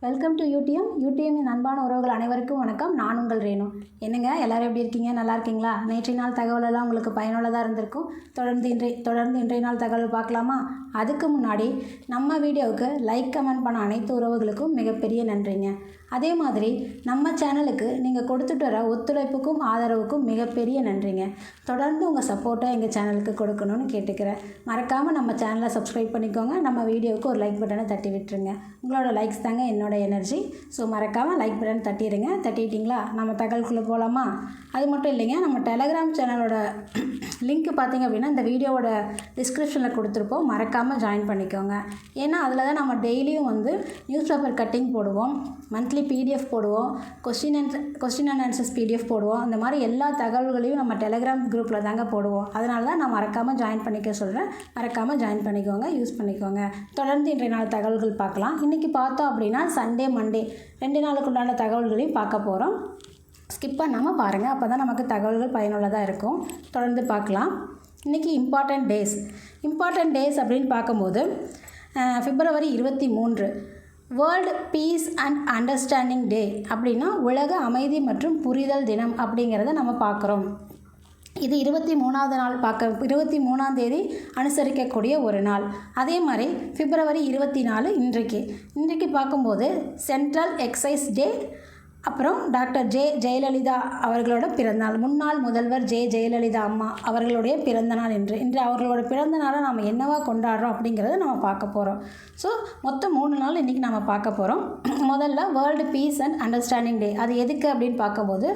Welcome to யூடிஎம்மின் அன்பான உறவுகள் அனைவருக்கும் வணக்கம். நான் உங்கள் ரேணு. என்னங்க எல்லாரும் எப்படி இருக்கீங்க? நல்லா இருக்கீங்களா? நேற்றைய நாள் தகவலெல்லாம் உங்களுக்கு பயனுள்ளதாக இருந்திருக்கும். தொடர்ந்து இன்றைய நாள் தகவல் பார்க்கலாமா? அதுக்கு முன்னாடி நம்ம வீடியோவுக்கு லைக் கமெண்ட் பண்ண அனைத்து உறவுகளுக்கும் மிகப்பெரிய நன்றிங்க. அதே மாதிரி நம்ம சேனலுக்கு நீங்கள் கொடுத்துட்டு வர ஒத்துழைப்புக்கும் ஆதரவுக்கும் மிகப்பெரிய நன்றிங்க. தொடர்ந்து உங்கள் சப்போர்ட்டை எங்கள் சேனலுக்கு கொடுக்கணும்னு கேட்டுக்கிறேன். மறக்காமல் நம்ம சேனலை சப்ஸ்கிரைப் பண்ணிக்கோங்க. நம்ம வீடியோவுக்கு ஒரு லைக் பட்டனை தட்டி விட்டுருங்க. உங்களோட லைக்ஸ் தாங்க என்னோட எனர்ஜி. ஸோ மறக்காமல் லைக் பட்டன் தட்டிடுங்க. தட்டிட்டிங்களா? நம்ம தகவலுக்குள்ளே போகலாமா? அது மட்டும் இல்லைங்க, நம்ம டெலகிராம் சேனலோட லிங்க் பார்த்திங்க அப்படின்னா இந்த வீடியோவோட டிஸ்கிரிப்ஷனில் கொடுத்துருப்போம். மறக்காமல் ஜாயின் பண்ணிக்கோங்க. ஏன்னா அதில் தான் நம்ம டெய்லியும் நியூஸ் பேப்பர் கட்டிங் போடுவோம், மந்த்லி PDF போடுவோம், கொஸ்டின் அண்ட் ஆன்சர்ஸ் PDF போடுவோம். இந்த மாதிரி எல்லா தகவல்களையும் நம்ம டெலகிராம் குரூப்பில் தாங்க போடுவோம். அதனால தான் நான் மறக்காமல் ஜாயின் பண்ணிக்க சொல்கிறேன். மறக்காமல் ஜாயின் பண்ணிக்கோங்க, யூஸ் பண்ணிக்கோங்க. தொடர்ந்து இன்றைய நாள் தகவல்கள் பார்க்கலாம். இன்றைக்கி பார்த்தோம் அப்படின்னா சண்டே மண்டே 2 நாளுக்குண்டான தகவல்களையும் பார்க்க போகிறோம். ஸ்கிப் பண்ணாமல் பாருங்கள், அப்போ தான் நமக்கு தகவல்கள் பயனுள்ளதாக இருக்கும். தொடர்ந்து பார்க்கலாம். இன்றைக்கி இம்பார்ட்டண்ட் டேஸ் அப்படின்னு பார்க்கும்போது February 23 world peace and understanding day அப்படின்னா உலக அமைதி மற்றும் புரிதல் தினம் அப்படிங்கிறத நம்ம பார்க்குறோம். இது 23ஆம் தேதி அனுசரிக்கக்கூடிய ஒரு நாள். அதே மாதிரி February 24 இன்றைக்கு பார்க்கும்போது சென்ட்ரல் எக்ஸைஸ் டே. அப்புறம் டாக்டர் ஜெயலலிதா அவர்களோட பிறந்தநாள், முன்னாள் முதல்வர் ஜெயலலிதா அம்மா அவர்களுடைய பிறந்தநாள். இன்று அவர்களோட பிறந்த நாளை நம்ம என்னவா கொண்டாடுறோம் அப்படிங்கிறத நம்ம பார்க்க போகிறோம். ஸோ மொத்தம் 3 நாள் இன்றைக்கி நம்ம பார்க்க போகிறோம். முதல்ல வேர்ல்டு பீஸ் அண்ட் அண்டர்ஸ்டாண்டிங் டே. அது எதுக்கு அப்படின்னு பார்க்கும்போது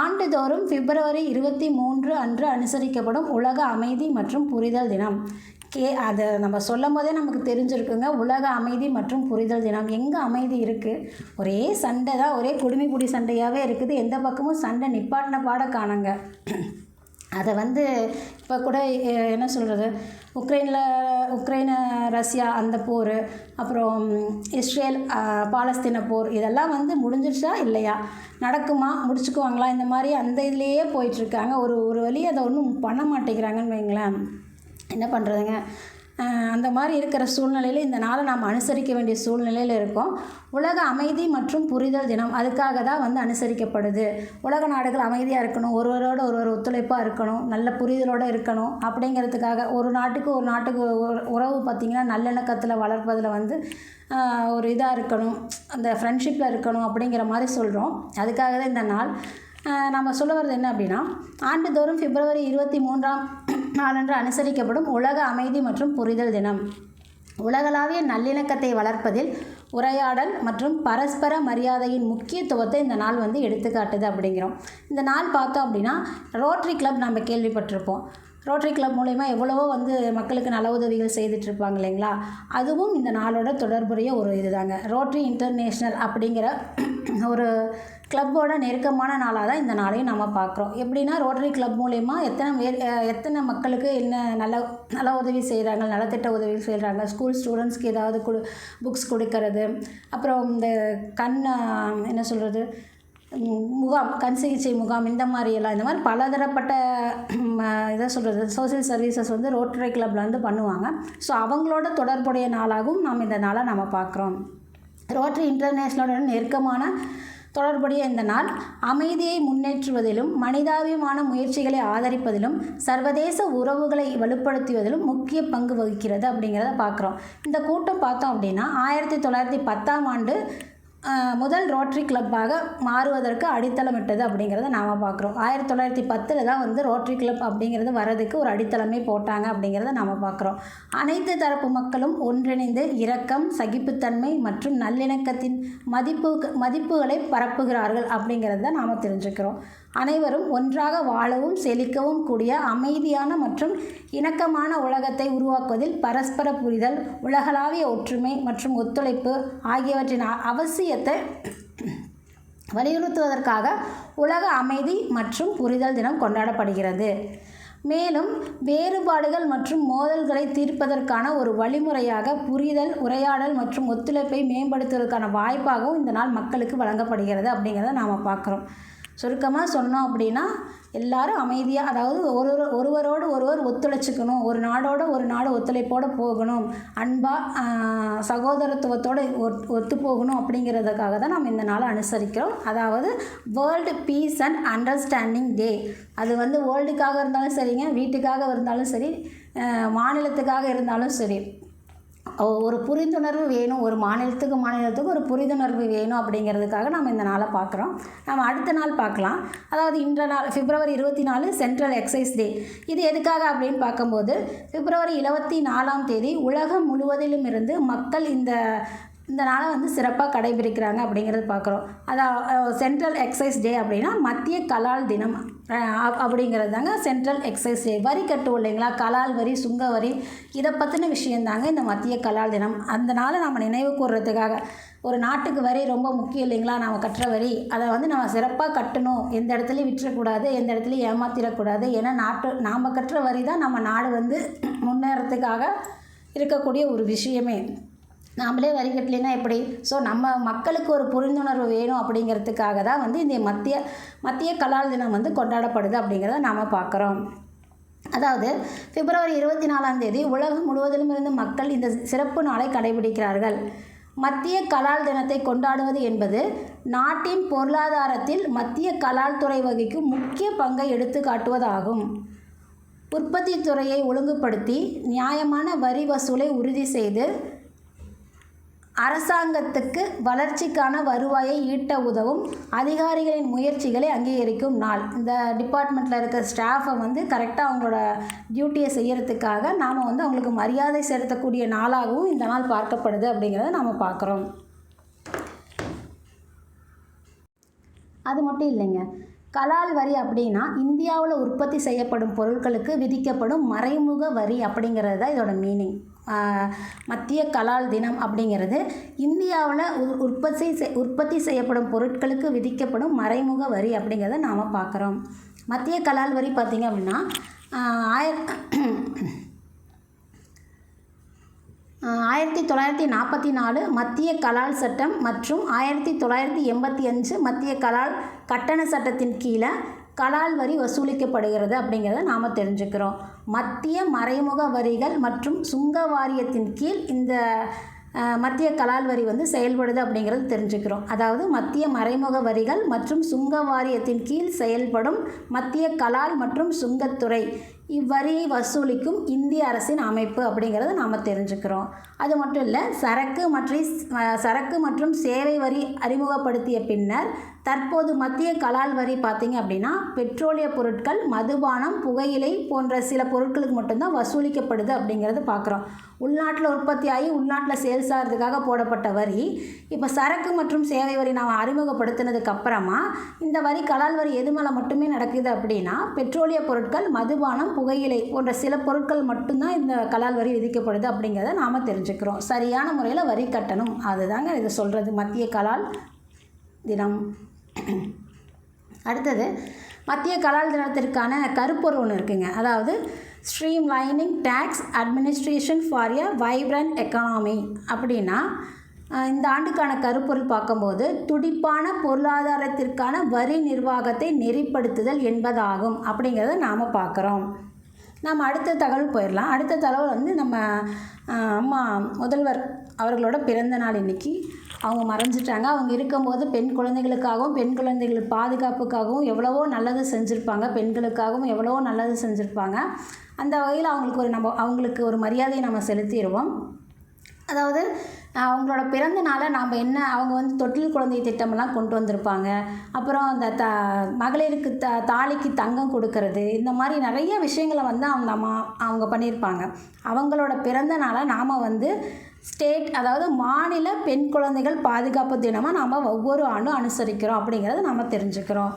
ஆண்டுதோறும் February 23 அன்று அனுசரிக்கப்படும் உலக அமைதி மற்றும் புரிதல் தினம். அதை நம்ம சொல்லும் போதே நமக்கு தெரிஞ்சிருக்குங்க. உலக அமைதி மற்றும் புரிதல் தினம். எங்கே அமைதி இருக்குது? ஒரே சண்டை தான், ஒரே குடிமைப்பிடி சண்டையாகவே இருக்குது. எந்த பக்கமும் சண்டை நிப்பாட்டின பாட காணுங்க. அதை இப்போ கூட என்ன சொல்கிறது, உக்ரைன் ரஷ்யா அந்த போர், அப்புறம் இஸ்ரேல் பாலஸ்தீன போர், இதெல்லாம் முடிஞ்சிருச்சா இல்லையா, நடக்குமா, முடிச்சுக்குவாங்களா, இந்த மாதிரி அந்த இதுலேயே போயிட்டுருக்காங்க. ஒரு வழி அதை ஒன்றும் பண்ண மாட்டேங்கிறாங்கன்னு வைங்களேன். என்ன பண்ணுறதுங்க? அந்த மாதிரி இருக்கிற சூழ்நிலையில் இந்த நாளை நாம் அனுசரிக்க வேண்டிய சூழ்நிலையில் இருக்கோம். உலக அமைதி மற்றும் புரிதல் தினம் அதுக்காக தான் அனுசரிக்கப்படுது. உலக நாடுகள் அமைதியாக இருக்கணும், ஒருவரோட ஒருவர் ஒத்துழைப்பாக இருக்கணும், நல்ல புரிதலோடு இருக்கணும் அப்படிங்கிறதுக்காக. ஒரு நாட்டுக்கு உறவு பார்த்திங்கன்னா நல்லிணக்கத்தில் வளர்ப்பதில் ஒரு இதாக இருக்கணும், அந்த ஃப்ரெண்ட்ஷிப்பில் இருக்கணும் அப்படிங்கிற மாதிரி சொல்கிறோம். அதுக்காக தான் இந்த நாள். நம்ம சொல்ல வர்றது என்ன அப்படின்னா, ஆண்டுதோறும் February 23ஆம் நாளன்று அனுசரிக்கப்படும் உலக அமைதி மற்றும் புரிதல் தினம் உலகளாவிய நல்லிணக்கத்தை வளர்ப்பதில் உரையாடல் மற்றும் பரஸ்பர மரியாதையின் முக்கியத்துவத்தை இந்த நாள் எடுத்துக்காட்டுது அப்படிங்கிறோம். இந்த நாள் பார்த்தோம் அப்படின்னா ரோட்டரி கிளப் நம்ம கேள்விப்பட்டிருப்போம். ரோட்டரி கிளப் மூலமா எவ்வளவோ மக்களுக்கு நல உதவிகள் செய்துட்ருப்பாங்க இல்லைங்களா. அதுவும் இந்த நாளோட தொடர்புடைய ஒரு இதுதாங்க. ரோட்டரி இன்டர்நேஷ்னல் அப்படிங்கிற ஒரு கிளப்போட நெருக்கமான நாளாக தான் இந்த நாளையும் நம்ம பார்க்குறோம். எப்படின்னா ரோட்டரி கிளப் மூலயமா எத்தனை மக்களுக்கு என்ன நல உதவி செய்கிறாங்க, நலத்திட்ட உதவி செய்கிறாங்க. ஸ்கூல் ஸ்டூடெண்ட்ஸ்க்கு ஏதாவது புக்ஸ் கொடுக்கறது, அப்புறம் இந்த என்ன சொல்கிறது, கண் சிகிச்சை முகாம், இந்த மாதிரி பலதரப்பட்ட இதை சொல்கிறது சோசியல் சர்வீசஸ் ரோட்டரி கிளப்பில் பண்ணுவாங்க. ஸோ அவங்களோட தொடர்புடைய நாளாகவும் நாம் இந்த நாளை நம்ம பார்க்குறோம். ரோட்டரி இன்டர்நேஷ்னலோட நெருக்கமான தொடர்புடைய இந்த நாள் அமைதியை முன்னேற்றுவதிலும் மனிதாபிமான முயற்சிகளை ஆதரிப்பதிலும் சர்வதேச உறவுகளை வலுப்படுத்துவதிலும் முக்கிய பங்கு வகிக்கிறது அப்படிங்கிறத பார்க்குறோம். இந்த கூட்டம் பார்த்தோம் அப்படின்னா 1910ஆம் ஆண்டு முதல் ரோட்டரி கிளப்பாக மாறுவதற்கு அடித்தளமிட்டது அப்படிங்கிறத நாம் பார்க்குறோம். 1910 தான் ரோட்டரி கிளப் அப்படிங்கிறது வர்றதுக்கு ஒரு அடித்தளமே போட்டாங்க அப்படிங்கிறத நாம் பார்க்குறோம். அனைத்து தரப்பு மக்களும் ஒன்றிணைந்து இரக்கம், சகிப்புத்தன்மை மற்றும் நல்லிணக்கத்தின் மதிப்புகளை பரப்புகிறார்கள் அப்படிங்கிறத நாம் தெரிஞ்சுக்கிறோம். அனைவரும் ஒன்றாக வாழவும் செழிக்கவும் கூடிய அமைதியான மற்றும் இணக்கமான உலகத்தை உருவாக்குவதில் பரஸ்பர புரிதல், உலகளாவிய ஒற்றுமை மற்றும் ஒத்துழைப்பு ஆகியவற்றின் அவசியத்தை வலியுறுத்துவதற்காக உலக அமைதி மற்றும் புரிதல் தினம் கொண்டாடப்படுகிறது. மேலும் வேறுபாடுகள் மற்றும் மோதல்களை தீர்ப்பதற்கான ஒரு வழிமுறையாக புரிதல், உரையாடல் மற்றும் ஒத்துழைப்பை மேம்படுத்துவதற்கான வாய்ப்பாகவும் இந்த நாள் மக்களுக்கு வழங்கப்படுகிறது அப்படிங்கிறத நாம் பார்க்குறோம். சுருக்கமாக சொன்னோம் அப்படின்னா எல்லாரும் அமைதியாக, அதாவது ஒருவரோடு ஒருவர் ஒத்துழைச்சிக்கணும், ஒரு நாடோடு ஒரு நாடு ஒத்துழைப்போடு போகணும், அன்பாக சகோதரத்துவத்தோடு ஒத்து போகணும் அப்படிங்கிறதுக்காக தான் நம்ம இந்த நாளை அனுசரிக்கிறோம். அதாவது வேர்ல்டு பீஸ் அண்ட் அண்டர்ஸ்டாண்டிங் டே. அது வந்து வேர்ல்டுக்காக இருந்தாலும் சரிங்க, வீட்டுக்காக இருந்தாலும் சரி, மாநிலத்துக்காக இருந்தாலும் சரி, ஒரு புரிந்துணர்வு வேணும். ஒரு மாநிலத்துக்கு ஒரு புரிந்துணர்வு வேணும் அப்படிங்கிறதுக்காக நம்ம இந்த நாளை பார்க்குறோம். நம்ம அடுத்த நாள் பார்க்கலாம். அதாவது இன்ற நாள் February 24 சென்ட்ரல் எக்ஸைஸ் டே. இது எதுக்காக அப்படின்னு பார்க்கும்போது February 24 உலகம் முழுவதிலும் இருந்து மக்கள் இந்த நாளை வந்து சிறப்பாக கடைபிடிக்கிறாங்க அப்படிங்கிறது பார்க்குறோம். அதாவது சென்ட்ரல் எக்ஸைஸ் டே அப்படின்னா மத்திய கலால் தினம் அப்படிங்கிறது தாங்க சென்ட்ரல் எக்ஸைஸ் டே. வரி கட்டுவோம் இல்லைங்களா, கலால் வரி, சுங்க வரி, இதை பற்றின விஷயந்தாங்க இந்த மத்திய கலால் தினம். அந்த நாளை நம்ம நினைவு கூறுறதுக்காக, ஒரு நாட்டுக்கு வரி ரொம்ப முக்கியம் இல்லைங்களா, நம்ம கட்டுற வரி, அதை வந்து நம்ம சிறப்பாக கட்டணும், எந்த இடத்துலையும் விட்டுறக்கூடாது, எந்த இடத்துலையும் ஏமாத்திடக்கூடாது. ஏன்னா நாம் கட்டுற வரி தான் நம்ம நாடு வந்து முன்னேறத்துக்காக இருக்கக்கூடிய ஒரு விஷயமே. நாமளே வரி கட்டலைன்னா எப்படி? ஸோ நம்ம மக்களுக்கு ஒரு புரிந்துணர்வு வேணும் அப்படிங்கிறதுக்காக தான் வந்து இந்த மத்திய கலால் தினம் வந்து கொண்டாடப்படுது அப்படிங்கிறத நாம் பார்க்குறோம். அதாவது February 24 உலகம் முழுவதிலும் இருந்து மக்கள் இந்த சிறப்பு நாளை கடைபிடிக்கிறார்கள். மத்திய கலால் தினத்தை கொண்டாடுவது என்பது நாட்டின் பொருளாதாரத்தில் மத்திய கலால் துறை வகிக்கும் முக்கிய பங்கை எடுத்து காட்டுவதாகும். உற்பத்தி துறையை ஒழுங்குபடுத்தி நியாயமான வரி வசூலை உறுதி செய்து அரசாங்கத்துக்கு வளர்ச்சிக்கான வருவாயை ஈட்ட உதவும் அதிகாரிகளின் முயற்சிகளை அங்கீகரிக்கும் நாள். இந்த டிபார்ட்மெண்ட்டில் இருக்க ஸ்டாஃபை வந்து கரெக்டாக அவங்களோட டியூட்டியை செய்கிறதுக்காக நாம் வந்து அவங்களுக்கு மரியாதை செலுத்தக்கூடிய நாளாகவும் இந்த நாள் பார்க்கப்படுது அப்படிங்கிறத நாம் பார்க்குறோம். அது மட்டும் இல்லைங்க, கலால் வரி அப்படின்னா இந்தியாவில் உற்பத்தி செய்யப்படும் பொருட்களுக்கு விதிக்கப்படும் மறைமுக வரி அப்படிங்கிறது தான் இதோட மீனிங். மத்திய கலால் தினம் அப்படிங்கிறது இந்தியாவில் உற்பத்தி செய்யப்படும் பொருட்களுக்கு விதிக்கப்படும் மறைமுக வரி அப்படிங்கிறத நாம் பார்க்குறோம். மத்திய கலால் வரி பார்த்திங்க அப்படின்னா 1944 மத்திய கலால் சட்டம் மற்றும் 1985 மத்திய கலால் கட்டண சட்டத்தின் கீழே கலால் வரி வசூலிக்கப்படுகிறது அப்படிங்கிறத நாம் தெரிஞ்சுக்கிறோம். மத்திய மறைமுக வரிகள் மற்றும் சுங்க வாரியத்தின் கீழ் இந்த மத்திய கலால் வரி வந்து செயல்படுது அப்படிங்கிறது தெரிஞ்சுக்கிறோம். அதாவது மத்திய மறைமுக வரிகள் மற்றும் சுங்க வாரியத்தின் கீழ் செயல்படும் மத்திய கலால் மற்றும் சுங்கத்துறை இவ்வரியை வசூலிக்கும் இந்திய அரசின் அமைப்பு அப்படிங்கிறத நாம் தெரிஞ்சுக்கிறோம். அது மட்டும் இல்லை, சரக்கு மற்றும் சேவை வரி அறிமுகப்படுத்திய பின்னர் தற்போது மத்திய கலால் வரி பார்த்திங்க அப்படின்னா பெட்ரோலிய பொருட்கள், மதுபானம், புகையிலை போன்ற சில பொருட்களுக்கு மட்டும்தான் வசூலிக்கப்படுது அப்படிங்கிறது பார்க்குறோம். உள்நாட்டில் உற்பத்தி ஆகி உள்நாட்டில் சேல்ஸ் ஆகிறதுக்காக போடப்பட்ட வரி இப்போ சரக்கு மற்றும் சேவை வரி நாம் அறிமுகப்படுத்தினதுக்கு அப்புறமா இந்த வரி கலால் வரி எது மேலே மட்டுமே நடக்குது அப்படின்னா பெட்ரோலிய பொருட்கள், மதுபானம், புகையிலை போன்ற சில பொருட்கள் மட்டும்தான் இந்த கலால் வரி விதிக்கப்படுது அப்படிங்கிறத நாம் தெரிஞ்சுக்கிறோம். சரியான முறையில் வரி கட்டணும், அதுதாங்க இது சொல்கிறது மத்திய கலால் தினம். அடுத்தது மத்திய கலால் தினத்திற்கான கருப்பொருள் ஒன்று இருக்குங்க. அதாவது streamlining tax administration for a vibrant economy அப்படின்னா இந்த ஆண்டுக்கான கருப்பொருள் பார்க்கும்போது துடிப்பான பொருளாதாரத்திற்கான வரி நிர்வாகத்தை நெறிப்படுத்துதல் என்பதாகும் அப்படிங்கிறத நாம் பார்க்குறோம். நம்ம அடுத்த தகவல் போயிடலாம். அடுத்த தகவல் வந்து நம்ம அம்மா முதல்வர் அவர்களோட பிறந்த நாள் இன்றைக்கி. அவங்க மறைஞ்சிட்டாங்க. அவங்க இருக்கும்போது பெண் குழந்தைகளுக்காகவும் பெண் குழந்தைகள் பாதுகாப்புக்காகவும் எவ்வளவோ நல்லது செஞ்சுருப்பாங்க, பெண்களுக்காகவும் எவ்வளவோ நல்லது செஞ்சுருப்பாங்க. அந்த வகையில் அவங்களுக்கு ஒரு மரியாதையை நம்ம செலுத்திடுவோம். அதாவது அவங்களோட பிறந்த நாளை நாம் அவங்க வந்து தொட்டில் குழந்தை திட்டமெல்லாம் கொண்டு வந்திருப்பாங்க. அப்புறம் அந்த மகளிருக்கு தாலிக்கு தங்கம் கொடுக்கறது, இந்த மாதிரி நிறைய விஷயங்களை வந்து அவங்க பண்ணியிருப்பாங்க. அவங்களோட பிறந்த நாளை நாம் வந்து அதாவது மாநில பெண் குழந்தைகள் பாதுகாப்பு தினமாக நாம் ஒவ்வொரு ஆண்டும் அனுசரிக்கிறோம் அப்படிங்கிறத நாம் தெரிஞ்சுக்கிறோம்.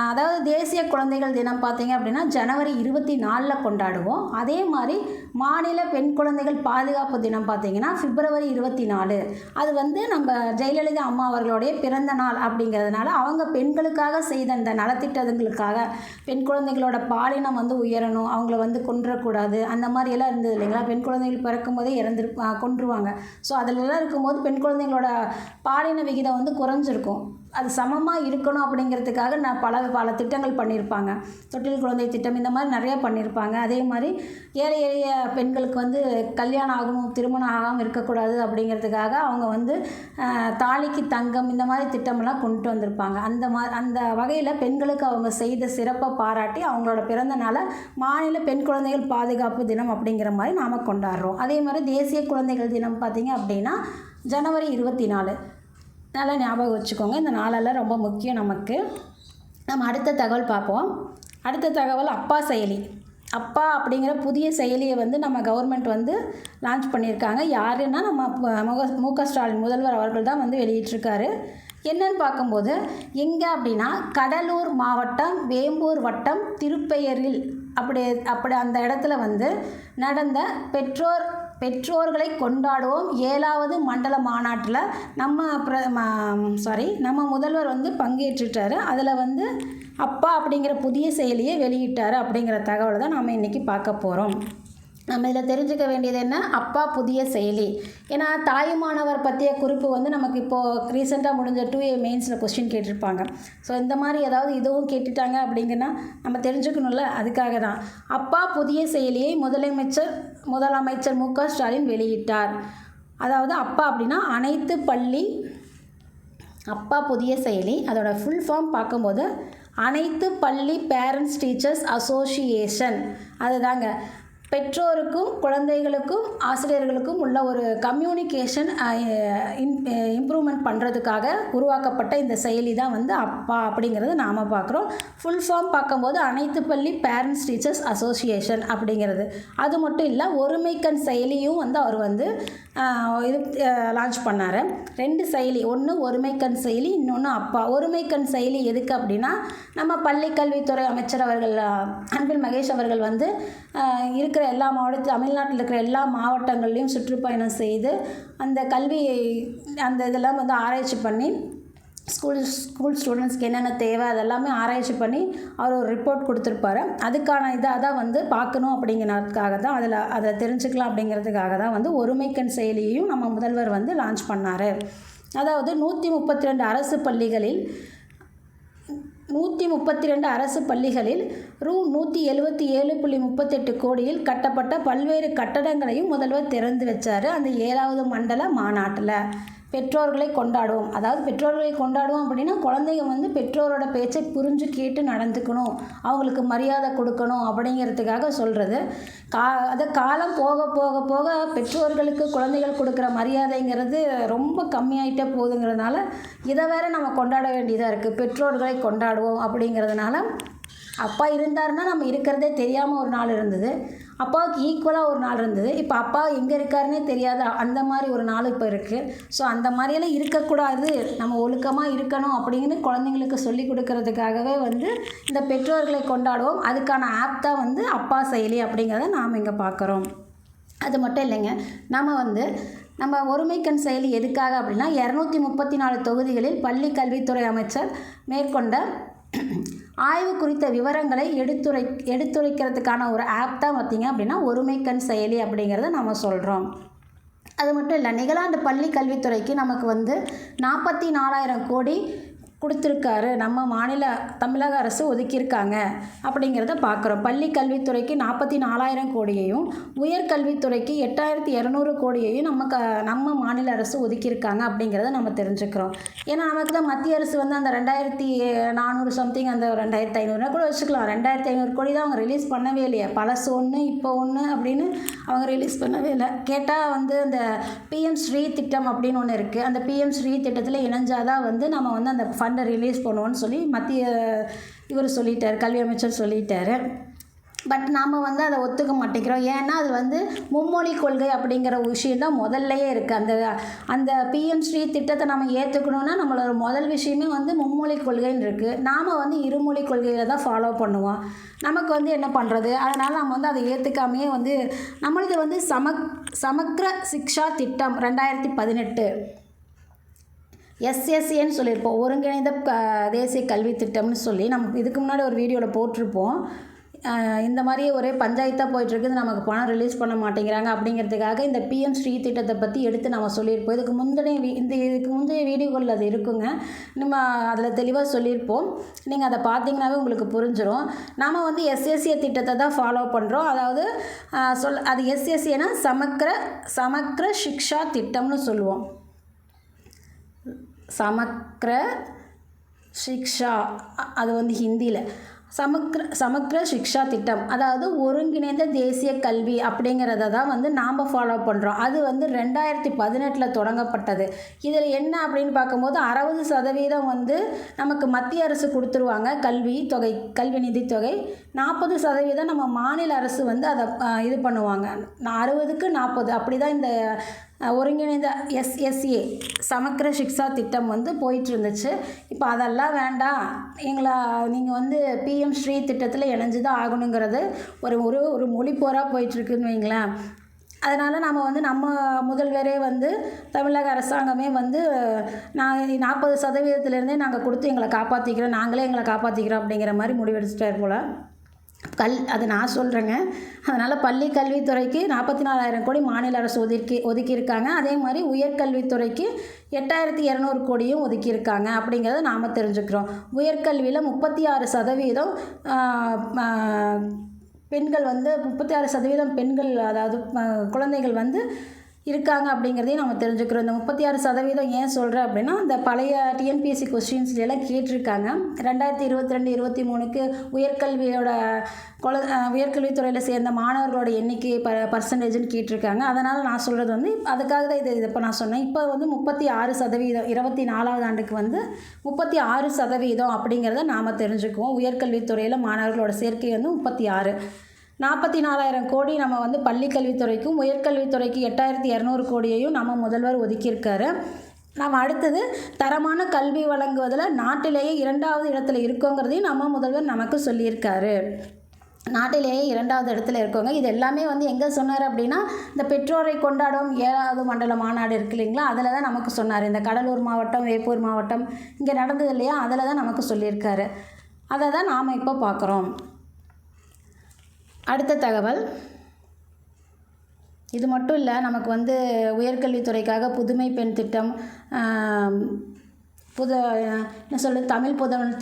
அதாவது தேசிய குழந்தைகள் தினம் பார்த்திங்க அப்படின்னா January 24 கொண்டாடுவோம். அதே மாதிரி மாநில பெண் குழந்தைகள் பாதுகாப்பு தினம் பார்த்திங்கன்னா பிப்ரவரி 24. அது வந்து நம்ம ஜெயலலிதா அம்மா அவர்களுடைய பிறந்த நாள் அப்படிங்கிறதுனால அவங்க பெண்களுக்காக செய்த அந்த நலத்திட்டங்களுக்காக பெண் குழந்தைகளோட பாலினம் வந்து உயரணும், அவங்கள வந்து கொன்றக்கூடாது, அந்த மாதிரியெல்லாம் இருந்தது இல்லைங்களா. பெண் குழந்தைகள் பிறக்கும் போதே கொன்றுவாங்க. ஸோ அதிலெல்லாம் இருக்கும்போது பெண் குழந்தைங்களோட பாலின விகிதம் வந்து குறைஞ்சிருக்கும். அது சமமாக இருக்கணும் அப்படிங்கிறதுக்காக நான் பல திட்டங்கள் பண்ணியிருப்பாங்க. தொட்டில் குழந்தை திட்டம் இந்த மாதிரி நிறையா பண்ணியிருப்பாங்க. அதே மாதிரி ஏழை எளிய பெண்களுக்கு வந்து கல்யாணம் ஆகணும், திருமணம் ஆகாமல் இருக்கக்கூடாது அப்படிங்கிறதுக்காக அவங்க வந்து தாலிக்கு தங்கம் இந்த மாதிரி திட்டமெல்லாம் கொண்டு வந்திருப்பாங்க. அந்த வகையில் பெண்களுக்கு அவங்க செய்த சிறப்பை பாராட்டி அவங்களோட பிறந்த நாளை மாநில பெண் குழந்தைகள் பாதுகாப்பு தினம் அப்படிங்கிற மாதிரி நாம் கொண்டாடுறோம். அதே மாதிரி தேசிய குழந்தைகள் தினம் பார்த்திங்க அப்படின்னா ஜனவரி 24. நல்லா ஞாபகம் வச்சுக்கோங்க, இந்த நாளெல்லாம் ரொம்ப முக்கியம் நமக்கு. நம்ம அடுத்த தகவல் பார்ப்போம். அடுத்த தகவல் அப்பா செயலி. அப்பா அப்படிங்கிற புதிய செயலியை வந்து நம்ம கவர்மெண்ட் வந்து லான்ச் பண்ணியிருக்காங்க. யாருன்னா நம்ம மு.க. ஸ்டாலின் முதல்வர் அவர்கள் தான் வந்து வெளியிட்டிருக்காரு. என்னன்னு பார்க்கும்போது எங்கே அப்படின்னா கடலூர் மாவட்டம் வேம்பூர் வட்டம் திருப்பெயரில் அப்படி அந்த இடத்துல வந்து நடந்த பெற்றோர்களை கொண்டாடுவோம் 7வது மண்டல மாநாட்டில் நம்ம முதல்வர் வந்து பங்கேற்றுட்டார். அதில் வந்து அப்பா அப்படிங்கிற புதிய செயலியை வெளியிட்டார் அப்படிங்கிற தகவலை தான் நாம் இன்றைக்கி பார்க்க போகிறோம். நம்ம இதில் தெரிஞ்சுக்க வேண்டியது என்ன, அப்பா புதிய செயலி. ஏன்னா தாயுமானவர் பற்றிய குறிப்பு வந்து நமக்கு இப்போது ரீசெண்டாக முடிஞ்ச 2A மெயின்ஸில் கொஸ்டின் கேட்டிருப்பாங்க. ஸோ இந்த மாதிரி ஏதாவது இதுவும் கேட்டுட்டாங்க அப்படிங்கன்னா நம்ம தெரிஞ்சுக்கணும்ல, அதுக்காக தான் அப்பா புதிய செயலியை முதலமைச்சர் மு.க. ஸ்டாலின் வெளியிட்டார். அதாவது அப்பா அப்படின்னா அனைத்து பள்ளி அப்பா புதிய செயலி, அதோட ஃபுல் ஃபார்ம் பார்க்கும்போது அனைத்து பள்ளி பேரண்ட்ஸ் டீச்சர்ஸ் அசோசியேஷன். அதுதாங்க பெற்றோருக்கும் குழந்தைகளுக்கும் ஆசிரியர்களுக்கும் உள்ள ஒரு கம்யூனிகேஷன் இம்ப்ரூவ்மெண்ட் பண்ணுறதுக்காக உருவாக்கப்பட்ட இந்த செயலி தான் வந்து அப்பா அப்படிங்கிறது நாம் பார்க்குறோம். ஃபுல் ஃபார்ம் பார்க்கும்போது அனைத்து பள்ளி பேரண்ட்ஸ் டீச்சர்ஸ் அசோசியேஷன் அப்படிங்கிறது. அது மட்டும் இல்லை, ஒருமைக்கண் செயலியும் வந்து அவர் வந்து இது லான்ச் பண்ணார். 2 செயலி, ஒன்று ஒருமைக்கண் செயலி, இன்னொன்று அப்பா. ஒருமைக்கண் செயலி எதுக்கு அப்படின்னா நம்ம பள்ளிக்கல்வித்துறை அமைச்சர் அவர்கள் அன்பில் மகேஷ் அவர்கள் வந்து இருக்கிற எல்லா தமிழ்நாட்டில் இருக்கிற எல்லா மாவட்டங்கள்லேயும் சுற்றுப்பயணம் செய்து அந்த இதெல்லாம் வந்து ஆராய்ச்சி பண்ணி ஸ்கூல் ஸ்டூடெண்ட்ஸ்க்கு என்னென்ன தேவை அதெல்லாமே ஆராய்ச்சி பண்ணி அவர் ஒரு ரிப்போர்ட் கொடுத்துருப்பாரு. அதுக்கான இதாக தான் வந்து பார்க்கணும் அப்படிங்கிறதுக்காக தான் அதை தெரிஞ்சுக்கலாம் அப்படிங்கிறதுக்காக தான் வந்து ஒருமைக்கண் செயலியையும் நம்ம முதல்வர் வந்து லான்ச் பண்ணார். அதாவது 132 அரசு பள்ளிகளில் ரூ. 177.38 கோடியில் கட்டப்பட்ட பல்வேறு கட்டடங்களையும் முதல்வர் திறந்து வச்சார் அந்த 7வது மண்டல மாநாட்டில். பெற்றோர்களை கொண்டாடுவோம், அதாவது பெற்றோர்களை கொண்டாடுவோம் அப்படின்னா குழந்தைங்க வந்து பெற்றோரோட பேச்சை புரிஞ்சு கேட்டு நடந்துக்கணும், அவங்களுக்கு மரியாதை கொடுக்கணும் அப்படிங்கிறதுக்காக சொல்கிறது. காலம் போக போக போக பெற்றோர்களுக்கு குழந்தைகள் கொடுக்குற மரியாதைங்கிறது ரொம்ப கம்மியாயிட்டே போகுதுங்கிறதுனால இதை வேற நம்ம கொண்டாட வேண்டியதாக இருக்குது. பெற்றோர்களை கொண்டாடுவோம் அப்படிங்கிறதுனால அப்பா இருந்தாருன்னா நம்ம இருக்கிறதே தெரியாமல் ஒரு நாள் இருந்தது, அப்பாவுக்கு ஈக்குவலாக ஒரு நாள் இருந்தது. இப்போ அப்பா எங்கே இருக்காருன்னே தெரியாத அந்த மாதிரி ஒரு நாள் இப்போ இருக்குது. ஸோ அந்த மாதிரியெல்லாம் இருக்கக்கூடாது, நம்ம ஒழுக்கமாக இருக்கணும் அப்படின்னு குழந்தைங்களுக்கு சொல்லி கொடுக்கறதுக்காகவே வந்து இந்த பெற்றோர்களை கொண்டாடுவோம் அதுக்கான ஆப் தான் வந்து அப்பா செயலி அப்படிங்கிறத நாம் இங்கே பார்க்குறோம். அது மட்டும் இல்லைங்க, நம்ம ஒருமைக்கண் செயலி எதுக்காக அப்படின்னா 234 தொகுதிகளில் பள்ளி கல்வித்துறை அமைச்சர் மேற்கொண்ட ஆய்வு குறித்த விவரங்களை எடுத்துரைக்கிறதுக்கான ஒரு ஆப் தான் பார்த்திங்க அப்படின்னா ஒருமைக்கண் செயலி அப்படிங்கிறத நம்ம சொல்கிறோம். அது மட்டும் இல்லை, நிகழாண்டு பள்ளி கல்வித்துறைக்கு நமக்கு வந்து 44,000 கோடி கொடுத்துருக்காரு, நம்ம மாநில தமிழக அரசு ஒதுக்கியிருக்காங்க அப்படிங்கிறத பார்க்குறோம். பள்ளி கல்வித்துறைக்கு 44,000 கோடியையும் உயர்கல்வித்துறைக்கு 8,200 கோடியையும் நம்ம மாநில அரசு ஒதுக்கியிருக்காங்க அப்படிங்கிறத நம்ம தெரிஞ்சுக்கிறோம். ஏன்னா நமக்கு தான் மத்திய அரசு வந்து அந்த 2,400 சம்திங் அந்த 2,500 கூட வச்சுக்கலாம், 2,500 கோடி தான் அவங்க ரிலீஸ் பண்ணவே இல்லையே. பழசு ஒன்று இப்போ ஒன்று அப்படின்னு அவங்க ரிலீஸ் பண்ணவே இல்லை. கேட்டால் வந்து அந்த PM ஸ்ரீ திட்டம் அப்படின்னு ஒன்று இருக்குது, அந்த PM ஸ்ரீ திட்டத்தில் இணைஞ்சாதான் வந்து நம்ம வந்து அந்த ஃபண்டை ரிலீஸ் பண்ணுவோன்னு சொல்லி இவர் சொல்லிட்டார், கல்வி அமைச்சர் சொல்லிட்டார். பட் நாம் வந்து அதை ஒத்துக்க மாட்டேங்கிறோம். ஏன்னா அது வந்து மும்மொழி கொள்கை அப்படிங்கிற விஷயம் தான் முதல்லையே இருக்குது. அந்த பிஎம் ஸ்ரீ திட்டத்தை நம்ம ஏற்றுக்கணுன்னா நம்மளோட முதல் விஷயமே வந்து மும்மொழி கொள்கைன்னு இருக்குது. நாம் வந்து இருமொழி கொள்கையில் தான் ஃபாலோ பண்ணுவோம். நமக்கு வந்து என்ன பண்ணுறது? அதனால் நம்ம வந்து அதை ஏற்றுக்காமையே வந்து நம்மளது வந்து சமக்ர சிக்ஷா திட்டம் 2018 எஸ்எஸ்ஏன்னு சொல்லியிருப்போம், ஒருங்கிணைந்த தேசிய கல்வி திட்டம்னு சொல்லி நம்ம இதுக்கு முன்னாடி ஒரு வீடியோவில் போட்டிருப்போம். இந்த மாதிரி ஒரே பஞ்சாயத்தாக போயிட்டுருக்குது, நமக்கு பணம் ரிலீஸ் பண்ண மாட்டேங்கிறாங்க அப்படிங்கிறதுக்காக இந்த பிஎம் ஸ்ரீ திட்டத்தை பற்றி எடுத்து நம்ம சொல்லியிருப்போம். இதுக்கு முந்தைய வீடியோவில் அது இருக்குங்க, நம்ம அதில் தெளிவாக சொல்லியிருப்போம். நீங்கள் அதை பார்த்தீங்கன்னாவே உங்களுக்கு புரிஞ்சிடும். நாம் வந்து எஸ்எஸ்ஏ திட்டத்தை தான் ஃபாலோ பண்ணுறோம். அதாவது அது எஸ்எஸ்ஏனா சமக்ர சிக்ஷா திட்டம்னு சொல்லுவோம். சமக்ர சிக்ஷா அது வந்து ஹிந்தியில் சமக்ர சிக்ஷா திட்டம், அதாவது ஒருங்கிணைந்த தேசிய கல்வி அப்படிங்கிறத தான் வந்து நாம் ஃபாலோ பண்ணுறோம். அது வந்து 2018 தொடங்கப்பட்டது. இதில் என்ன அப்படின்னு பார்க்கும்போது 60% வந்து நமக்கு மத்திய அரசு கொடுத்துருவாங்க கல்வி நிதித்தொகை. 40% நம்ம மாநில அரசு வந்து அதை இது பண்ணுவாங்க. 60க்கு 40 அப்படி தான் இந்த ஒருங்கிணைந்த எஸ்எஸ்ஏ சமக்ர சிக்ஷா திட்டம் வந்து போயிட்டு இருந்துச்சு. இப்போ அதெல்லாம் வேண்டாம், நீங்கள் வந்து பிஎம் ஸ்ரீ திட்டத்தில் இணைஞ்சு தான் ஆகணுங்கிறது ஒரு மொழிப்போராக போயிட்டுருக்குன்னு வைங்களேன். அதனால் நம்ம முதல்வரே வந்து தமிழக அரசாங்கமே வந்து 40%லேருந்தே நாங்கள் கொடுத்து நாங்களே எங்களை காப்பாற்றிக்கிறோம் அப்படிங்கிற மாதிரி முடிவெடுத்துட்டார் போல். அது நான் சொல்கிறேங்க. அதனால் பள்ளி கல்வித்துறைக்கு 44,000 கோடி மாநில அரசு ஒதுக்கியிருக்காங்க. அதே மாதிரி உயர்கல்வித்துறைக்கு 8,200 கோடியும் ஒதுக்கியிருக்காங்க அப்படிங்கிறத நாம் தெரிஞ்சுக்கிறோம். உயர்கல்வியில் 36% பெண்கள் வந்து 36% பெண்கள், அதாவது குழந்தைகள் வந்து இருக்காங்க அப்படிங்கிறதையும் நம்ம தெரிஞ்சுக்கிறோம். இந்த 36% ஏன் சொல்கிறேன் அப்படின்னா, இந்த பழைய டிஎன்பிஎஸ்சி கொஸ்டின்ஸ்லாம் கேட்டிருக்காங்க. 2022-23க்கு உயர்கல்வித்துறையில் சேர்ந்த மாணவர்களோட எண்ணிக்கை பர்சன்டேஜ்னு கேட்டிருக்காங்க. அதனால் நான் சொல்கிறது வந்து அதுக்காக தான் இது இப்போ நான் சொன்னேன். இப்போ வந்து 36%, 24வது ஆண்டுக்கு வந்து 36% அப்படிங்கிறத நாம் தெரிஞ்சுக்குவோம். உயர்கல்வித்துறையில் மாணவர்களோட சேர்க்கை வந்து 36. 44,000 கோடி நம்ம வந்து பள்ளி கல்வித்துறைக்கும் உயர்கல்வித்துறைக்கு 8,200 கோடியையும் நம்ம முதல்வர் ஒதுக்கியிருக்காரு. நம்ம அடுத்தது தரமான கல்வி வழங்குவதில் நாட்டிலேயே 2வது இடத்துல இருக்கோங்கிறதையும் நம்ம முதல்வர் நமக்கு சொல்லியிருக்காரு. நாட்டிலேயே 2வது இடத்துல இருக்கோங்க. இது எல்லாமே வந்து எங்கே சொன்னார் அப்படின்னா, இந்த பெற்றோரை கொண்டாடும் 7வது மண்டல மாநாடு இருக்கு இல்லைங்களா, அதில் தான் நமக்கு சொன்னார். இந்த கடலூர் மாவட்டம், வேப்பூர் மாவட்டம் இங்கே நடந்தது இல்லையா, அதில் தான் நமக்கு சொல்லியிருக்காரு. அதை தான் நாம் இப்போ பார்க்குறோம். அடுத்த தகவல் இது மட்டும் இல்லை, நமக்கு வந்து உயர்கல்வித்துறைக்காக புதுமை பெண் திட்டம், தமிழ் புதல்வன்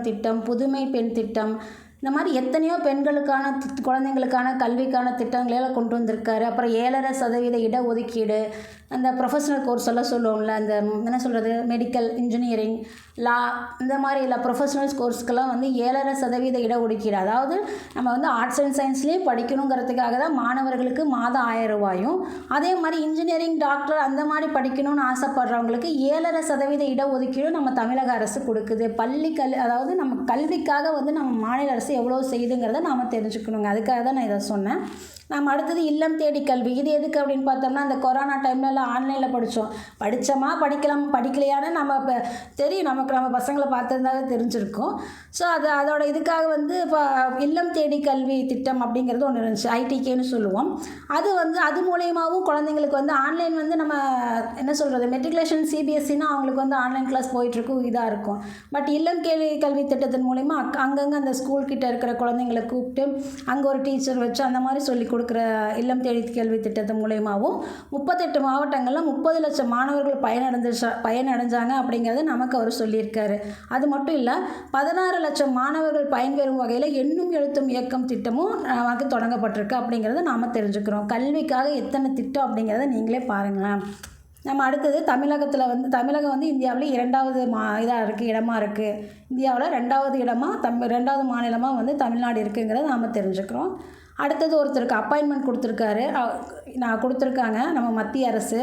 திட்டம், புதுமை பெண் திட்டம், இந்த மாதிரி எத்தனையோ பெண்களுக்கான குழந்தைங்களுக்கான கல்விக்கான திட்டங்களெல்லாம் கொண்டு வந்திருக்காரு. அப்புறம் 7.5% இடஒதுக்கீடு, அந்த ப்ரொஃபஷனல் கோர்ஸ் எல்லாம் சொல்லுவோம்ல, அந்த மெடிக்கல், இன்ஜினியரிங், லா, இந்த மாதிரி இல்லை ப்ரொஃபஷனல்ஸ் கோர்ஸ்க்கெல்லாம் வந்து 7.5% இடஒதுக்கீடு. அதாவது நம்ம வந்து ஆர்ட்ஸ் அண்ட் சயின்ஸ்லேயும் படிக்கணுங்கிறதுக்காக தான் மாணவர்களுக்கு மாதம் 1,000 ரூபாயும், அதே மாதிரி இன்ஜினியரிங், டாக்டர் அந்த மாதிரி படிக்கணும்னு ஆசைப்படுறவங்களுக்கு 7.5% இடஒதுக்கீடும் நம்ம தமிழக அரசு கொடுக்குது. அதாவது நம்ம கல்விக்காக வந்து நம்ம மாநில அரசு எவ்வளோ செய்யுதுங்கிறத நாம் தெரிஞ்சுக்கணுங்க. அதுக்காக தான் நான் இதை சொன்னேன். நம்ம அடுத்தது இல்லம் தேடி கல்வி. இது எதுக்கு அப்படின்னு பார்த்தோம்னா, இந்த கொரோனா டைம்லலாம் ஆன்லைனில் படித்தோமா படிக்கலையான்னு நம்ம இப்போ தெரியும், நம்ம பசங்களை பார்த்துருந்தாவே தெரிஞ்சிருக்கும். ஸோ அதோட இதுக்காக வந்து இப்போ இல்லம் தேடி கல்வி திட்டம் அப்படிங்கிறது ஒன்று இருந்துச்சு, ஐடிகேன்னு சொல்லுவோம். அது மூலயமாவும் குழந்தைங்களுக்கு வந்து ஆன்லைன் வந்து நம்ம மெட்ரிகுலேஷன் சிபிஎஸ்சின்னா அவங்களுக்கு வந்து ஆன்லைன் கிளாஸ் போயிட்டுருக்கும், இதாக இருக்கும். பட் இல்லம் கல்வி திட்டத்தின் மூலயமா அங்கங்கே அந்த ஸ்கூல்கிட்ட இருக்கிற குழந்தைங்களை கூப்பிட்டு அங்கே ஒரு டீச்சர் வச்சு அந்த மாதிரி சொல்லி கொடுக்குற இல்லம் தேடி கல்வி திட்டத்தின் மூலயமாவும் 38 மாவட்டங்களில் 30 லட்சம் மாணவர்கள் பயனடைஞ்சாங்க அப்படிங்கிறத நமக்கு அவர் சொல்லியிருக்காரு. அது மட்டும் இல்லை, 16 லட்சம் மாணவர்கள் பயன்பெறும் வகையில் எண்ணும் எழுத்தும் இயக்கம் திட்டமும் நமக்கு தொடங்கப்பட்டிருக்கு அப்படிங்கிறத நாம் தெரிஞ்சுக்கிறோம். கல்விக்காக எத்தனை திட்டம் அப்படிங்கிறத நீங்களே பாருங்களேன். நம்ம அடுத்தது தமிழகம் வந்து இந்தியாவில் 2வது இடமா இருக்குது. இந்தியாவில் 2வது மாநிலமாக வந்து தமிழ்நாடு இருக்குங்கிறத நாம் தெரிஞ்சுக்கிறோம். அடுத்தது ஒருத்தருக்கு அப்பாயின்மெண்ட் கொடுத்துருக்காங்க நம்ம மத்திய அரசு.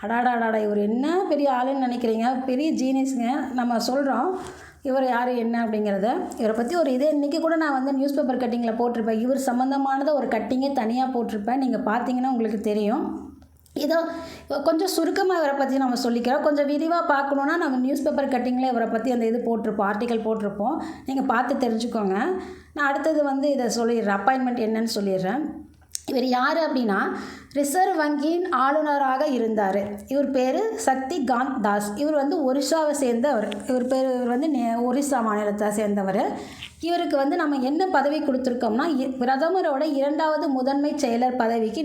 அடாடாடாடா, இவர் என்ன பெரிய ஆளுன்னு நினைக்கிறீங்க, பெரிய ஜீனியஸுங்க. நம்ம சொல்கிறோம், இவர் யார் என்ன அப்படிங்கிறத, இவரை பற்றி ஒரு இதே இன்றைக்கி கூட நான் வந்து நியூஸ் பேப்பர் கட்டிங்கில் போட்டிருப்பேன். இவர் சம்மந்தமானதை ஒரு கட்டிங்கே தனியாக போட்டிருப்பேன். நீங்கள் பார்த்தீங்கன்னா உங்களுக்கு தெரியும். இதோ கொஞ்சம் சுருக்கமாக இவரை பற்றி நம்ம சொல்லிக்கிறோம். கொஞ்சம் விரிவாக பார்க்கணுன்னா நம்ம நியூஸ் பேப்பர் கட்டிங்கில் இவரை பற்றி அந்த இது போட்டிருப்போம், ஆர்டிக்கல் போட்டிருப்போம். நீங்கள் பார்த்து தெரிஞ்சுக்கோங்க. நான் அடுத்தது வந்து இதை சொல்லிடுறேன், அப்பாயின்மெண்ட் என்னன்னு சொல்லிடுறேன். இவர் யார் அப்படின்னா ரிசர்வ் வங்கியின் ஆளுநராக இருந்தார். இவர் பேர் சக்தி காந்த் தாஸ். இவர் வந்து ஒரிசாவை சேர்ந்தவர். இவர் வந்து ஒரிசா மாநிலத்தை சேர்ந்தவர். இவருக்கு வந்து நம்ம என்ன பதவி கொடுத்துருக்கோம்னா பிரதமரோட 2வது முதன்மை செயலர் பதவிக்கு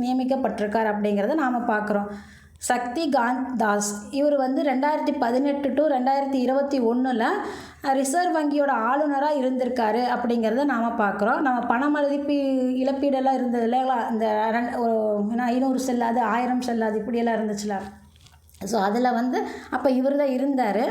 நியமிக்கப்பட்டிருக்கார் அப்படிங்கிறத நாம் பார்க்குறோம். சக்தி காந்த் தாஸ் இவர் வந்து 2018 to 2021 ரிசர்வ் வங்கியோட ஆளுநராக இருந்திருக்காரு அப்படிங்கிறத நாம் பார்க்குறோம். நம்ம பண மதிப்பு இழப்பீடெல்லாம் இருந்தது இல்லைங்களா, இந்த 500 செல்லாது 1000 செல்லாது இப்படியெல்லாம் இருந்துச்சுல. ஸோ அதில் வந்து அப்போ இவர் தான் இருந்தார்.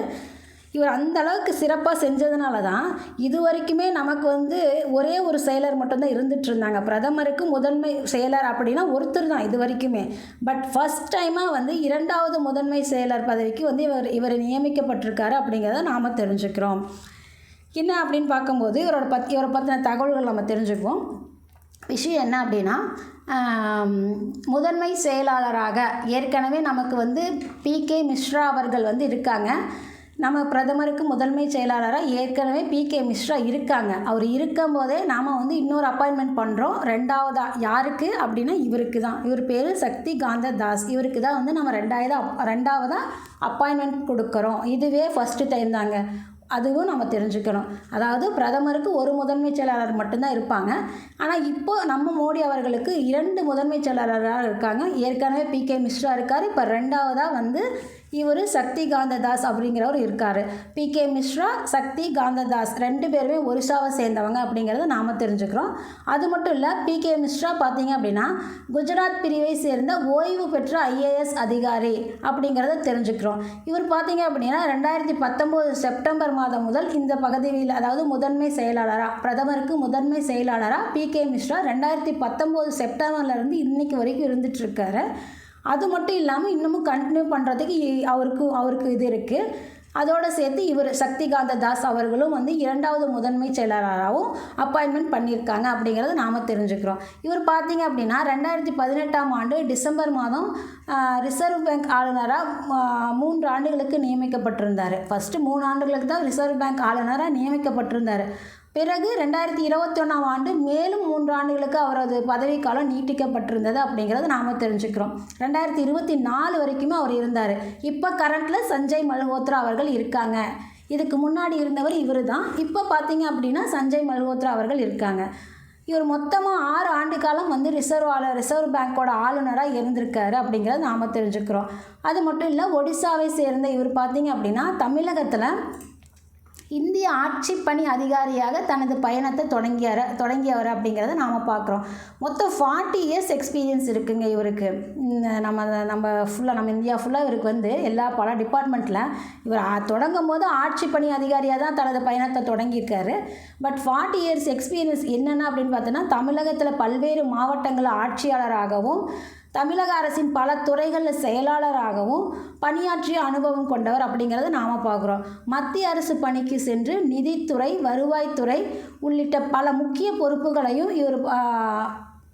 இவர் அந்த அளவுக்கு சிறப்பாக செஞ்சதுனால தான் இது வரைக்குமே நமக்கு வந்து ஒரே ஒரு செயலர் மட்டும்தான் இருந்துகிட்டு இருந்தாங்க. பிரதமருக்கு முதன்மை செயலர் அப்படின்னா ஒருத்தர் தான் இது வரைக்குமே. பட் ஃபஸ்ட் டைமாக வந்து 2வது முதன்மை செயலர் பதவிக்கு வந்து இவர் நியமிக்கப்பட்டிருக்காரு அப்படிங்கிறத நாம் தெரிஞ்சுக்கிறோம். என்ன அப்படின்னு பார்க்கும்போது இவரை பற்றின தகவல்கள் நம்ம தெரிஞ்சுக்குவோம். விஷயம் என்ன அப்படின்னா முதன்மை செயலாளராக ஏற்கனவே நமக்கு வந்து PK மிஸ்ரா அவர்கள் வந்து இருக்காங்க. நம்ம பிரதமருக்கு முதன்மை செயலாளராக ஏற்கனவே PK மிஸ்ரா இருக்காங்க. அவர் இருக்கும் போதே நாம் வந்து இன்னொரு அப்பாயின்மெண்ட் பண்ணுறோம். 2வதா யாருக்கு அப்படின்னா இவருக்கு தான். இவர் பேர் சக்தி காந்த தாஸ். இவருக்கு தான் வந்து நம்ம 2வதாக அப்பாயின்மெண்ட் கொடுக்குறோம். இதுவே ஃபஸ்ட்டு டைம் தாங்க. அதுவும் நம்ம தெரிஞ்சுக்கணும். அதாவது பிரதமருக்கு ஒரு முதன்மை செயலாளர் மட்டும்தான் இருப்பாங்க. ஆனால் இப்போது நம்ம மோடி அவர்களுக்கு 2 முதன்மை செயலாளராக இருக்காங்க. ஏற்கனவே PK மிஸ்ரா இருக்கார். இப்போ 2வதாக வந்து இவர் சக்தி காந்த தாஸ் அப்படிங்கிறவர் இருக்கார். PK மிஸ்ரா, சக்தி காந்த தாஸ் 2 பேருமே ஒரிசாவை சேர்ந்தவங்க அப்படிங்கிறத நாம் தெரிஞ்சுக்கிறோம். அது மட்டும் இல்லை, PK மிஸ்ரா பார்த்தீங்க அப்படின்னா குஜராத் பிரிவை சேர்ந்த ஓய்வு பெற்ற IAS அதிகாரி அப்படிங்கிறத தெரிஞ்சுக்கிறோம். இவர் பார்த்தீங்க அப்படின்னா 2019 செப்டம்பர் மாதம் முதல் இந்த பதவியில், அதாவது முதன்மை செயலாளராக, பிரதமருக்கு முதன்மை செயலாளராக PK மிஸ்ரா 2019 செப்டம்பர்லேருந்து இன்னைக்கு வரைக்கும் இருந்துகிட்ருக்காரு. அது மட்டும் இல்லாமல் இன்னமும் கண்டினியூ பண்ணுறதுக்கு அவருக்கு இது இருக்குது. அதோடு சேர்த்து இவர் சக்திகாந்த தாஸ் அவர்களும் வந்து 2வது முதன்மை செயலாளராகவும் அப்பாயின்மெண்ட் பண்ணியிருக்காங்க அப்படிங்கிறத நாம் தெரிஞ்சுக்கிறோம். இவர் பார்த்தீங்க அப்படின்னா 2018ஆம் ஆண்டு டிசம்பர் மாதம் ரிசர்வ் பேங்க் ஆளுநராக 3 ஆண்டுகளுக்கு நியமிக்கப்பட்டிருந்தார். ஃபஸ்ட்டு 3 ஆண்டுகளுக்கு தான் ரிசர்வ் பேங்க் ஆளுநராக நியமிக்கப்பட்டிருந்தார். பிறகு 2021ஆம் ஆண்டு மேலும் 3 ஆண்டுகளுக்கு அவரது பதவிக்காலம் நீட்டிக்கப்பட்டிருந்தது அப்படிங்கிறத நாம் தெரிஞ்சுக்கிறோம். 2024 வரைக்குமே அவர் இருந்தார். இப்போ கரண்ட்டில் சஞ்சய் மல்ஹோத்ரா அவர்கள் இருக்காங்க. இதுக்கு முன்னாடி இருந்தவர் இவர் தான். இப்போ பார்த்தீங்க அப்படின்னா சஞ்சய் மல்ஹோத்ரா அவர்கள் இருக்காங்க. இவர் மொத்தமாக 6 ஆண்டு காலம் வந்து ரிசர்வ் பேங்க்கோட ஆளுநராக இருந்திருக்காரு அப்படிங்கிறத நாம் தெரிஞ்சுக்கிறோம். அது மட்டும் இல்லை, ஒடிசாவை சேர்ந்த இவர் பார்த்தீங்க அப்படின்னா தமிழகத்தில் இந்திய ஆட்சி பணி அதிகாரியாக தனது பயணத்தை தொடங்கியவர் அப்படிங்கிறத நாம் பார்க்குறோம். மொத்தம் 40 இயர்ஸ் எக்ஸ்பீரியன்ஸ் இருக்குங்க இவருக்கு. நம்ம இந்தியா ஃபுல்லாக இவருக்கு வந்து பல டிபார்ட்மெண்ட்டில் இவர் தொடங்கும் போது ஆட்சி பணி அதிகாரியாக தான் தனது பயணத்தை தொடங்கியிருக்காரு. பட் 40 இயர்ஸ் எக்ஸ்பீரியன்ஸ் என்னென்ன அப்படின்னு பார்த்தோன்னா தமிழகத்தில் பல்வேறு மாவட்டங்களில் ஆட்சியாளராகவும் தமிழக அரசின் பல துறைகளில் செயலாளராகவும் பணியாற்றிய அனுபவம் கொண்டவர் அப்படிங்கிறத நாம் பார்க்குறோம். மத்திய அரசு பணிக்கு சென்று நிதித்துறை, வருவாய்த்துறை உள்ளிட்ட பல முக்கிய பொறுப்புகளையும் இவர்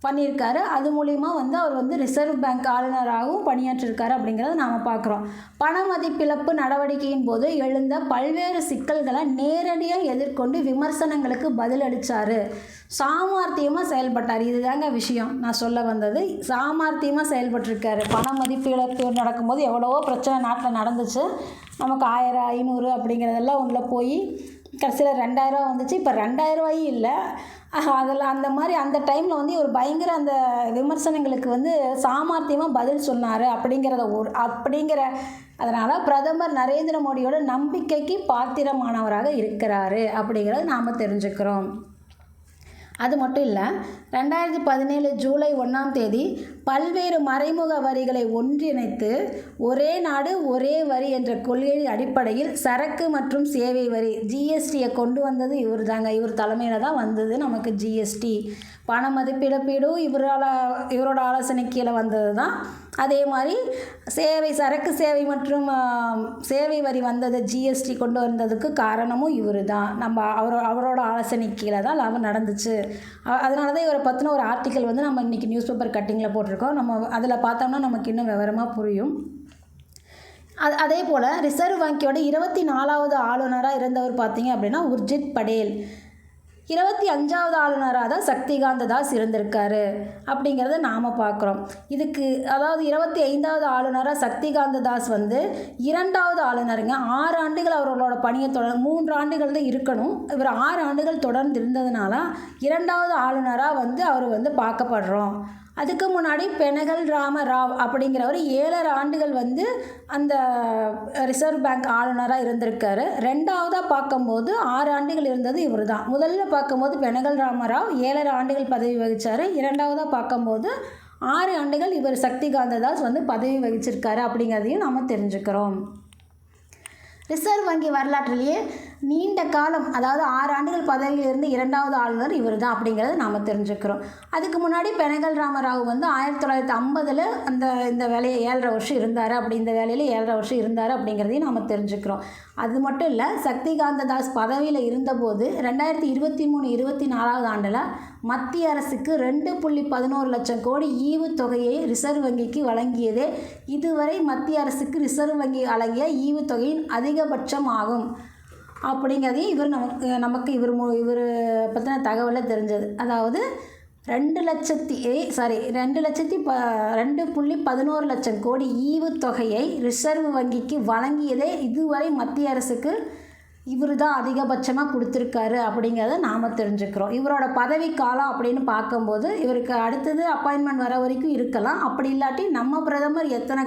பண்ணியிருக்காரு. அது மூலிமா வந்து அவர் வந்து ரிசர்வ் பேங்க் ஆளுநராகவும் பணியாற்றிருக்காரு அப்படிங்கிறத நாம் பார்க்குறோம். பண மதிப்பிழப்பு நடவடிக்கையின் போது எழுந்த பல்வேறு சிக்கல்களை நேரடியாக எதிர்கொண்டு விமர்சனங்களுக்கு பதிலளித்தார். சாமர்த்தியமாக செயல்பட்டார். இதுதாங்க விஷயம் நான் சொல்ல வந்தது. சாமர்த்தியமாக செயல்பட்டிருக்காரு. பண மதிப்பிழப்பு நடக்கும்போது எவ்வளவோ பிரச்சனை நாட்டில் நடந்துச்சு. நமக்கு 1000, 500 அப்படிங்கிறதெல்லாம் உள்ள போய் கடைசியில் 2000 வந்துச்சு. இப்போ 2000 இல்லை. அதில் அந்த டைமில் வந்து இவர் பயங்கர அந்த விமர்சனங்களுக்கு வந்து சாமர்த்தியமாக பதில் சொன்னார் அப்படிங்கிற அதனால் பிரதமர் நரேந்திர மோடியோட நம்பிக்கைக்கு பாத்திரமானவராக இருக்கிறாரு அப்படிங்கிறத நாம் தெரிஞ்சுக்கிறோம். அது மட்டும் இல்லை, 2017 ஜூலை 1ஆம் தேதி பல்வேறு மறைமுக வரிகளை ஒன்றிணைத்து ஒரே நாடு ஒரே வரி என்ற கொள்கையின் அடிப்படையில் சரக்கு மற்றும் சேவை வரி GSTயை கொண்டு வந்தது இவர் தாங்க. இவர் தலைமையில் தான் வந்தது நமக்கு GST. பண மதிப்பிழப்பீடும் இவரோட ஆலோசனை கீழே வந்தது தான். அதே மாதிரி சரக்கு சேவை மற்றும் சேவை வரி வந்தது, ஜிஎஸ்டி கொண்டு வந்ததுக்கு காரணமும் இவர் தான். நம்ம அவரோட ஆலோசனை கீழே தான் லாபம் நடந்துச்சு. அதனால தான் இவரை பற்றின ஒரு ஆர்டிக்கல் வந்து நம்ம இன்றைக்கி நியூஸ் பேப்பர் கட்டிங்கில் போட்டிருக்கோம். நம்ம அதில் பார்த்தோம்னா நமக்கு இன்னும் விவரமாக புரியும். அதே போல் ரிசர்வ் வங்கியோட 24வது ஆளுநராக இருந்தவர் பார்த்திங்க அப்படின்னா உர்ஜித் படேல். 25வது ஆளுநராக தான் சக்திகாந்த தாஸ் இருந்திருக்காரு அப்படிங்கிறத நாம் பார்க்குறோம். இதுக்கு அதாவது 25வது ஆளுநராக சக்திகாந்த தாஸ் வந்து 2வது ஆளுநருங்க. 6 ஆண்டுகள் அவர்களோட பணியை 3 ஆண்டுகள் தான் இருக்கணும். இவர் 6 ஆண்டுகள் தொடர்ந்து இருந்ததுனால 2வது ஆளுநராக வந்து அவர் வந்து பார்க்கப்படுறோம். அதுக்கு முன்னாடி பெனகல் ராம ராவ் அப்படிங்கிறவர் 7 ஆண்டுகள் வந்து அந்த ரிசர்வ் பேங்க் ஆளுநராக இருந்திருக்காரு. 2வதாக பார்க்கும்போது 6 ஆண்டுகள் இருந்தது இவர் தான். முதல்ல பார்க்கும்போது பெனகல் ராமராவ் 7 ஆண்டுகள் பதவி வகித்தார். 2வதாக பார்க்கும்போது 6 ஆண்டுகள் இவர் சக்திகாந்த தாஸ் வந்து பதவி வகிச்சிருக்காரு அப்படிங்கிறதையும் நாம் தெரிஞ்சுக்கிறோம். ரிசர்வ் வங்கி வரலாற்றிலேயே நீண்ட காலம், அதாவது 6 ஆண்டுகள் பதவியில் இருந்து 2வது ஆளுநர் இவர் தான் அப்படிங்கிறத நாம் தெரிஞ்சுக்கிறோம். அதுக்கு முன்னாடி பெனகல் ராமராவ் வந்து 1950 இந்த வேலையை 7.5 வருஷம் இருந்தார். இந்த வேலையில் 7.5 வருஷம் இருந்தார் அப்படிங்கிறதையும் நாம் தெரிஞ்சுக்கிறோம். அது மட்டும் இல்லை, சக்திகாந்த தாஸ் பதவியில் இருந்தபோது 2023-24 ஆண்டில் மத்திய அரசுக்கு 2.11 லட்சம் கோடி ஈவுத்தொகையை ரிசர்வ் வங்கிக்கு வழங்கியதே இதுவரை மத்திய அரசுக்கு ரிசர்வ் வங்கி வழங்கிய ஈவுத்தொகையின் அதிகபட்சம் ஆகும் அப்படிங்கிறதையும் இவர் பற்றின தகவலை தெரிஞ்சது. அதாவது 2.11 லட்சம் கோடி ஈவுத்தொகையை ரிசர்வ் வங்கிக்கு வழங்கியதே இதுவரை மத்திய அரசுக்கு இவர் தான் அதிகபட்சமாக கொடுத்துருக்காரு அப்படிங்கிறத நாம் தெரிஞ்சுக்கிறோம். இவரோட பதவி காலம் அப்படின்னு பார்க்கும்போது இவருக்கு அடுத்தது அப்பாயின்மெண்ட் வர வரைக்கும் இருக்கலாம். அப்படி இல்லாட்டி நம்ம பிரதமர் எத்தனை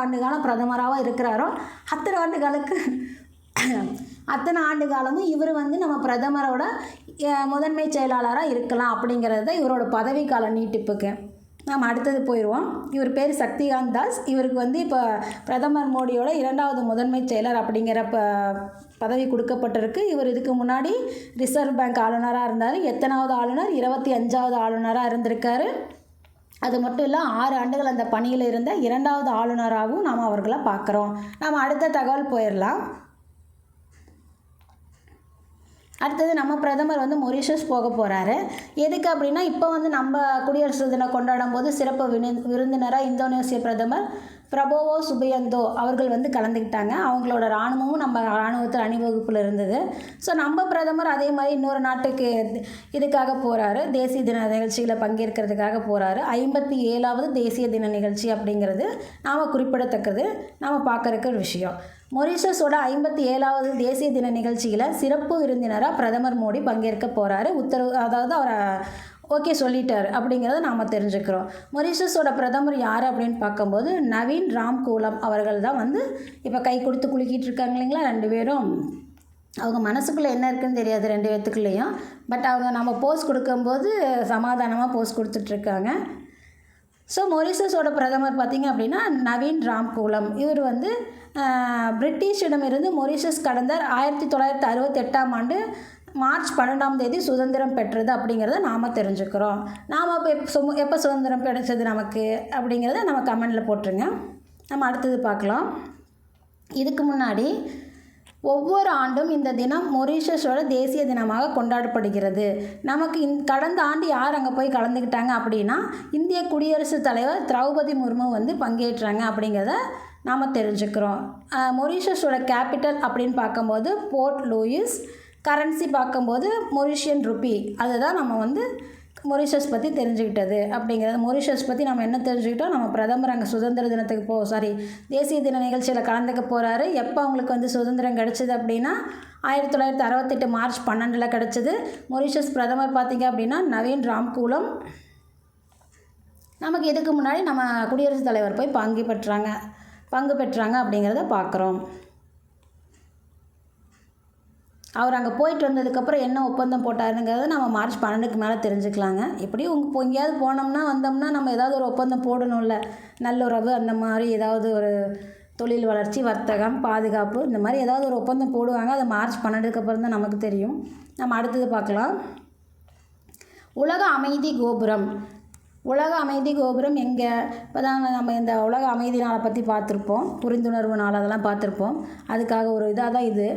ஆண்டு காலம் பிரதமராக இருக்கிறாரோ அத்தனை ஆண்டு காலமும் இவர் வந்து நம்ம பிரதமரோட முதன்மை செயலாளராக இருக்கலாம் அப்படிங்கிறது தான் இவரோட பதவி கால நீட்டிப்புக்கு. நாம் அடுத்தது போயிடுவோம். இவர் பேர் சக்திகாந்த் தாஸ். இவருக்கு வந்து இப்போ பிரதமர் மோடியோட 2வது முதன்மை செயலர் அப்படிங்கிற பதவி கொடுக்கப்பட்டிருக்கு. இவர் இதுக்கு முன்னாடி ரிசர்வ் பேங்க் ஆளுநராக இருந்தார். எத்தனாவது ஆளுநர்? 25வது ஆளுநராக இருந்திருக்காரு. அது மட்டும் இல்லை, 6 ஆண்டுகள் அந்த பணியில் இருந்த 2வது ஆளுநராகவும் நாம் அவர்களை பார்க்குறோம். நாம் அடுத்த தகவல் போயிடலாம். அடுத்தது நம்ம பிரதமர் வந்து மொரீஷியஸ் போக போகிறாரு. எதுக்கு அப்படின்னா, இப்போ வந்து நம்ம குடியரசு தினம் கொண்டாடும் போது சிறப்பு விருந்தினராக இந்தோனேசிய பிரதமர் பிரபோவோ சுபியந்தோ அவர்கள் வந்து கலந்துக்கிட்டாங்க. அவங்களோட இராணுவமும் நம்ம இராணுவத்தில் அணிவகுப்பில் இருந்தது. ஸோ நம்ம பிரதமர் அதே மாதிரி இன்னொரு நாட்டுக்கு இதுக்காக போகிறாரு. தேசிய தின நிகழ்ச்சியில் பங்கேற்கிறதுக்காக போகிறாரு. 57வது தேசிய தின நிகழ்ச்சி அப்படிங்கிறது நாம் குறிப்பிடத்தக்கது, நாம் பார்க்குறக்கு ஒரு விஷயம். மொரீஷியஸோட 57வது தேசிய தின நிகழ்ச்சியில் சிறப்பு விருந்தினராக பிரதமர் மோடி பங்கேற்க போகிறாரு. அதாவது அவரை ஓகே சொல்லிட்டார் அப்படிங்கிறத நாம் தெரிஞ்சுக்கிறோம். மொரீஷியஸோட பிரதமர் யார் அப்படின்னு பார்க்கும்போது நவீன் ராம்கூலம் அவர்கள் தான் வந்து இப்போ கை கொடுத்து குலுக்கிட்டு இருக்காங்க இல்லைங்களா 2 பேரும். அவங்க மனசுக்குள்ளே என்ன இருக்குதுன்னு தெரியாது 2 பேர்த்துக்குள்ளேயும். பட் அவங்க நம்ம போஸ் கொடுக்கும்போது சமாதானமாக போஸ் கொடுத்துட்ருக்காங்க. ஸோ மொரீஷியஸோட பிரதமர் பார்த்திங்க அப்படின்னா நவீன் ராம்கூலம். இவர் வந்து பிரிட்டிஷிடமிருந்து மொரீஷியஸ் கடந்த 1968ஆம் ஆண்டு மார்ச் 12ஆம் தேதி சுதந்திரம் பெற்றது அப்படிங்கிறத நாம் தெரிஞ்சுக்கிறோம். நாம் எப்போ சுதந்திரம் கிடைச்சது நமக்கு அப்படிங்கிறத நம்ம கமெண்டில் போட்டுருங்க. நம்ம அடுத்தது பார்க்கலாம். இதுக்கு முன்னாடி ஒவ்வொரு ஆண்டும் இந்த தினம் மொரீஷியஸோட தேசிய தினமாக கொண்டாடப்படுகிறது. நமக்கு கடந்த ஆண்டு யார் அங்கே போய் கலந்துக்கிட்டாங்க அப்படின்னா இந்திய குடியரசுத் தலைவர் திரௌபதி முர்மு வந்து பங்கேற்றாங்க அப்படிங்கிறத நாம் தெரிஞ்சுக்கிறோம். மொரீஷியஸோட கேபிட்டல் அப்படின்னு பார்க்கும்போது போர்ட் லூயிஸ். கரன்சி பார்க்கும்போது மொரிஷியன் ருப்பி. அதுதான் நம்ம வந்து மொரீஷியஸ் பற்றி தெரிஞ்சுக்கிட்டது அப்படிங்கிறது. மொரீஷியஸ் பற்றி நம்ம என்ன தெரிஞ்சுக்கிட்டோம், நம்ம பிரதமர் அங்கே சுதந்திர தினத்துக்கு தேசிய தின நிகழ்ச்சியில் கலந்துக்க போகிறாரு. எப்போ அவங்களுக்கு வந்து சுதந்திரம் கிடச்சிது அப்படின்னா 1968 மார்ச் 12 கிடச்சிது. மொரீஷியஸ் பிரதமர் பார்த்திங்க அப்படின்னா நவீன் ராம்கூலம். நமக்கு இதுக்கு முன்னாடி நம்ம குடியரசுத் தலைவர் போய் பங்கு பெற்றாங்க அப்படிங்கிறத பார்க்குறோம். அவர் அங்கே போயிட்டு வந்ததுக்கப்புறம் என்ன ஒப்பந்தம் போட்டாருங்கிறத நம்ம மார்ச் 12க்கு மேலே தெரிஞ்சுக்கலாங்க. இப்படி எங்கேயாவது வந்தோம்னா நம்ம ஏதாவது ஒரு ஒப்பந்தம் போடணும்ல, நல்லுறவு அந்த மாதிரி ஏதாவது ஒரு தொழில் வளர்ச்சி, வர்த்தகம், பாதுகாப்பு இந்த மாதிரி ஏதாவது ஒரு ஒப்பந்தம் போடுவாங்க. அது மார்ச் 12க்கு அப்புறம் தான் நமக்கு தெரியும். நம்ம அடுத்தது பார்க்கலாம். உலக அமைதி கோபுரம். உலக அமைதி கோபுரம் எங்கே? இப்போ தான் நம்ம இந்த உலக அமைதி நாளை பற்றி பார்த்துருப்போம், புரிந்துணர்வு நாள் அதெல்லாம் பார்த்துருப்போம். அதுக்காக ஒரு இதாக தான் இது.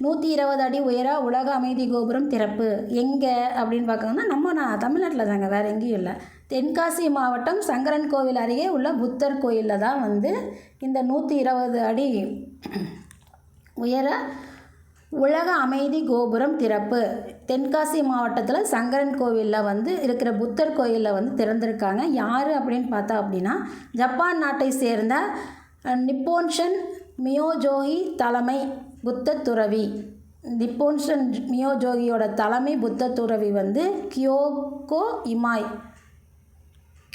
120 அடி உயர உலக அமைதி கோபுரம் திறப்பு எங்கே அப்படின்னு பார்க்கணுன்னா நம்ம தமிழ்நாட்டில் தாங்க, வேறு எங்கேயும் இல்லை. தென்காசி மாவட்டம் சங்கரன் கோவில் அருகே உள்ள புத்தர் கோயிலில் தான் வந்து இந்த 120 அடி உயர உலக அமைதி கோபுரம் திறப்பு தென்காசி மாவட்டத்தில் சங்கரன் கோவிலில் வந்து இருக்கிற புத்தர் கோயிலில் வந்து திறந்திருக்காங்க. யார் அப்படின்னு பார்த்தா அப்படின்னா ஜப்பான் நாட்டை சேர்ந்த நிப்போன்ஷன் மியோஜோகி தலைமை புத்த துறவி. நிப்போன்ஷன் மியோஜோகியோட தலைமை புத்த துறவி வந்து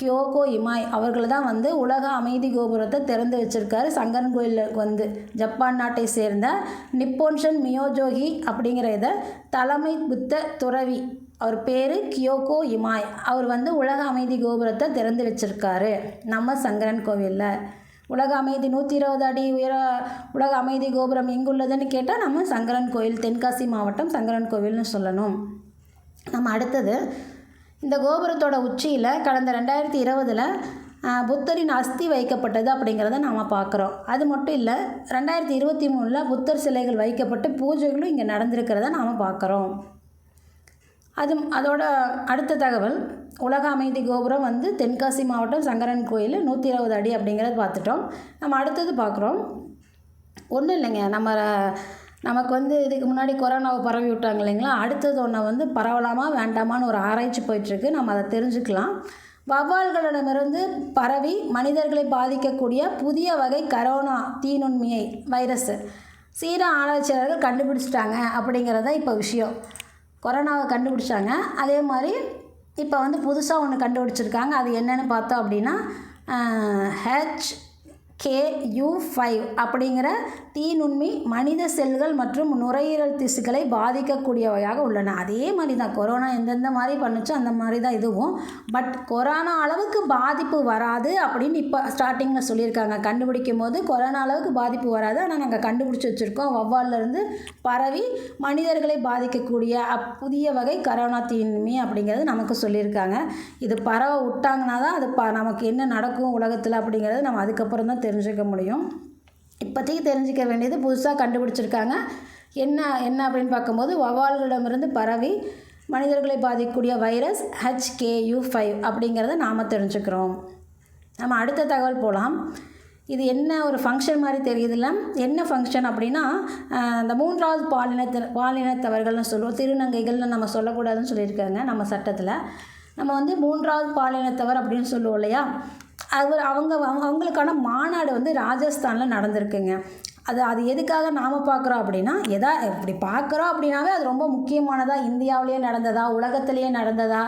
கியோகோ இமாய் அவர்கள் தான் வந்து உலக அமைதி கோபுரத்தை திறந்து வச்சுருக்காரு. சங்கரன் கோயிலுக்கு வந்து ஜப்பான் நாட்டை சேர்ந்த நிப்போன்ஷன் மியோஜோகி அப்படிங்கிற இதை தலைமை புத்த துறவி, அவர் பேர் கியோகோ இமாய், அவர் வந்து உலக அமைதி கோபுரத்தை திறந்து வச்சுருக்காரு நம்ம சங்கரன் கோவிலில். உலக அமைதி 120 அடி உயர உலக அமைதி கோபுரம் எங்குள்ளதுன்னு கேட்டால் நம்ம சங்கரன் கோயில், தென்காசி மாவட்டம் சங்கரன் கோவில்னு சொல்லணும். நம்ம அடுத்தது இந்த கோபுரத்தோட உச்சியில் கடந்த 2020 புத்தரின் அஸ்தி வைக்கப்பட்டது அப்படிங்கிறத நாம் பார்க்குறோம். அது மட்டும் இல்லை, 2023 புத்தர் சிலைகள் வைக்கப்பட்டு பூஜைகளும் இங்கே நடந்திருக்கிறத நாம் பார்க்குறோம். அதோட அடுத்த தகவல், உலக அமைதி கோபுரம் வந்து தென்காசி மாவட்டம் சங்கரன் கோயில் 120 அடி அப்படிங்கிறத பார்த்துட்டோம். நம்ம அடுத்தது பார்க்குறோம். ஒன்றும் இல்லைங்க, நமக்கு வந்து இதுக்கு முன்னாடி கொரோனாவை பரவி விட்டாங்க இல்லைங்களா, அடுத்தது ஒன்று வந்து பரவலாமா வேண்டாமான்னு ஒரு ஆராய்ச்சி போயிட்டுருக்கு, நம்ம அதை தெரிஞ்சுக்கலாம். வௌவால்களிடமிருந்து பரவி மனிதர்களை பாதிக்கக்கூடிய புதிய வகை கரோனா தீநுண்மியை வைரஸ் சீன ஆராய்ச்சியாளர்கள் கண்டுபிடிச்சிட்டாங்க அப்படிங்கிறத இப்போ விஷயம். கொரோனாவை கண்டுபிடிச்சாங்க, அதே மாதிரி இப்போ வந்து புதுசாக ஒன்று கண்டுபிடிச்சிருக்காங்க. அது என்னென்னு பார்த்தோம் அப்படின்னா HKU5 அப்படிங்கிற தீநுண்மி மனித செல்கள் மற்றும் நுரையீரல் திசுக்களை பாதிக்கக்கூடியவையாக உள்ளன. அதே மாதிரி தான் கொரோனா எந்தெந்த மாதிரி பண்ணுச்சோ அந்த மாதிரி தான் இதுவும். பட் கொரோனா அளவுக்கு பாதிப்பு வராது அப்படின்னு இப்போ ஸ்டார்டிங்கில் சொல்லியிருக்காங்க. கண்டுபிடிக்கும் போது கொரோனா அளவுக்கு பாதிப்பு வராது, ஆனால் நாங்கள் கண்டுபிடிச்சி வச்சுருக்கோம், வௌவால்லேருந்து பரவி மனிதர்களை பாதிக்கக்கூடிய புதிய வகை கரோனா தீநுண்மி அப்படிங்கிறது நமக்கு சொல்லியிருக்காங்க. இது பரவ விட்டாங்கன்னா தான் அது நமக்கு என்ன நடக்கும் உலகத்தில் அப்படிங்கிறது நம்ம அதுக்கப்புறம் தான் தெரிஞ்சுக்க முடியும். இப்போதைக்கு தெரிஞ்சிக்க வேண்டியது புதுசாக கண்டுபிடிச்சிருக்காங்க. என்ன அப்படின்னு பார்க்கும்போது வௌவால்களிடமிருந்து பரவி மனிதர்களை பாதிக்கக்கூடிய வைரஸ் HKU5 அப்படிங்கிறத நாம் தெரிஞ்சுக்கிறோம். நம்ம அடுத்த தகவல் போகலாம். இது என்ன ஒரு ஃபங்க்ஷன் மாதிரி தெரியுதுல்ல, என்ன ஃபங்க்ஷன் அப்படின்னா இந்த 3வது பாலினத்தவர்கள்னு சொல்லுவோம், திருநங்கைகள்னு நம்ம சொல்லக்கூடாதுன்னு சொல்லியிருக்காங்க நம்ம சட்டத்தில். நம்ம வந்து 3வது பாலினத்தவர் அப்படின்னு சொல்லுவோம் இல்லையா, அவங்களுக்கான மாநாடு வந்து ராஜஸ்தானில் நடந்திருக்குங்க. அது எதுக்காக நாம் பார்க்குறோம் அப்படின்னா, இப்படி பார்க்குறோம் அப்படின்னாவே அது ரொம்ப முக்கியமானதாக, இந்தியாவிலேயே நடந்ததா, உலகத்திலேயே நடந்ததா,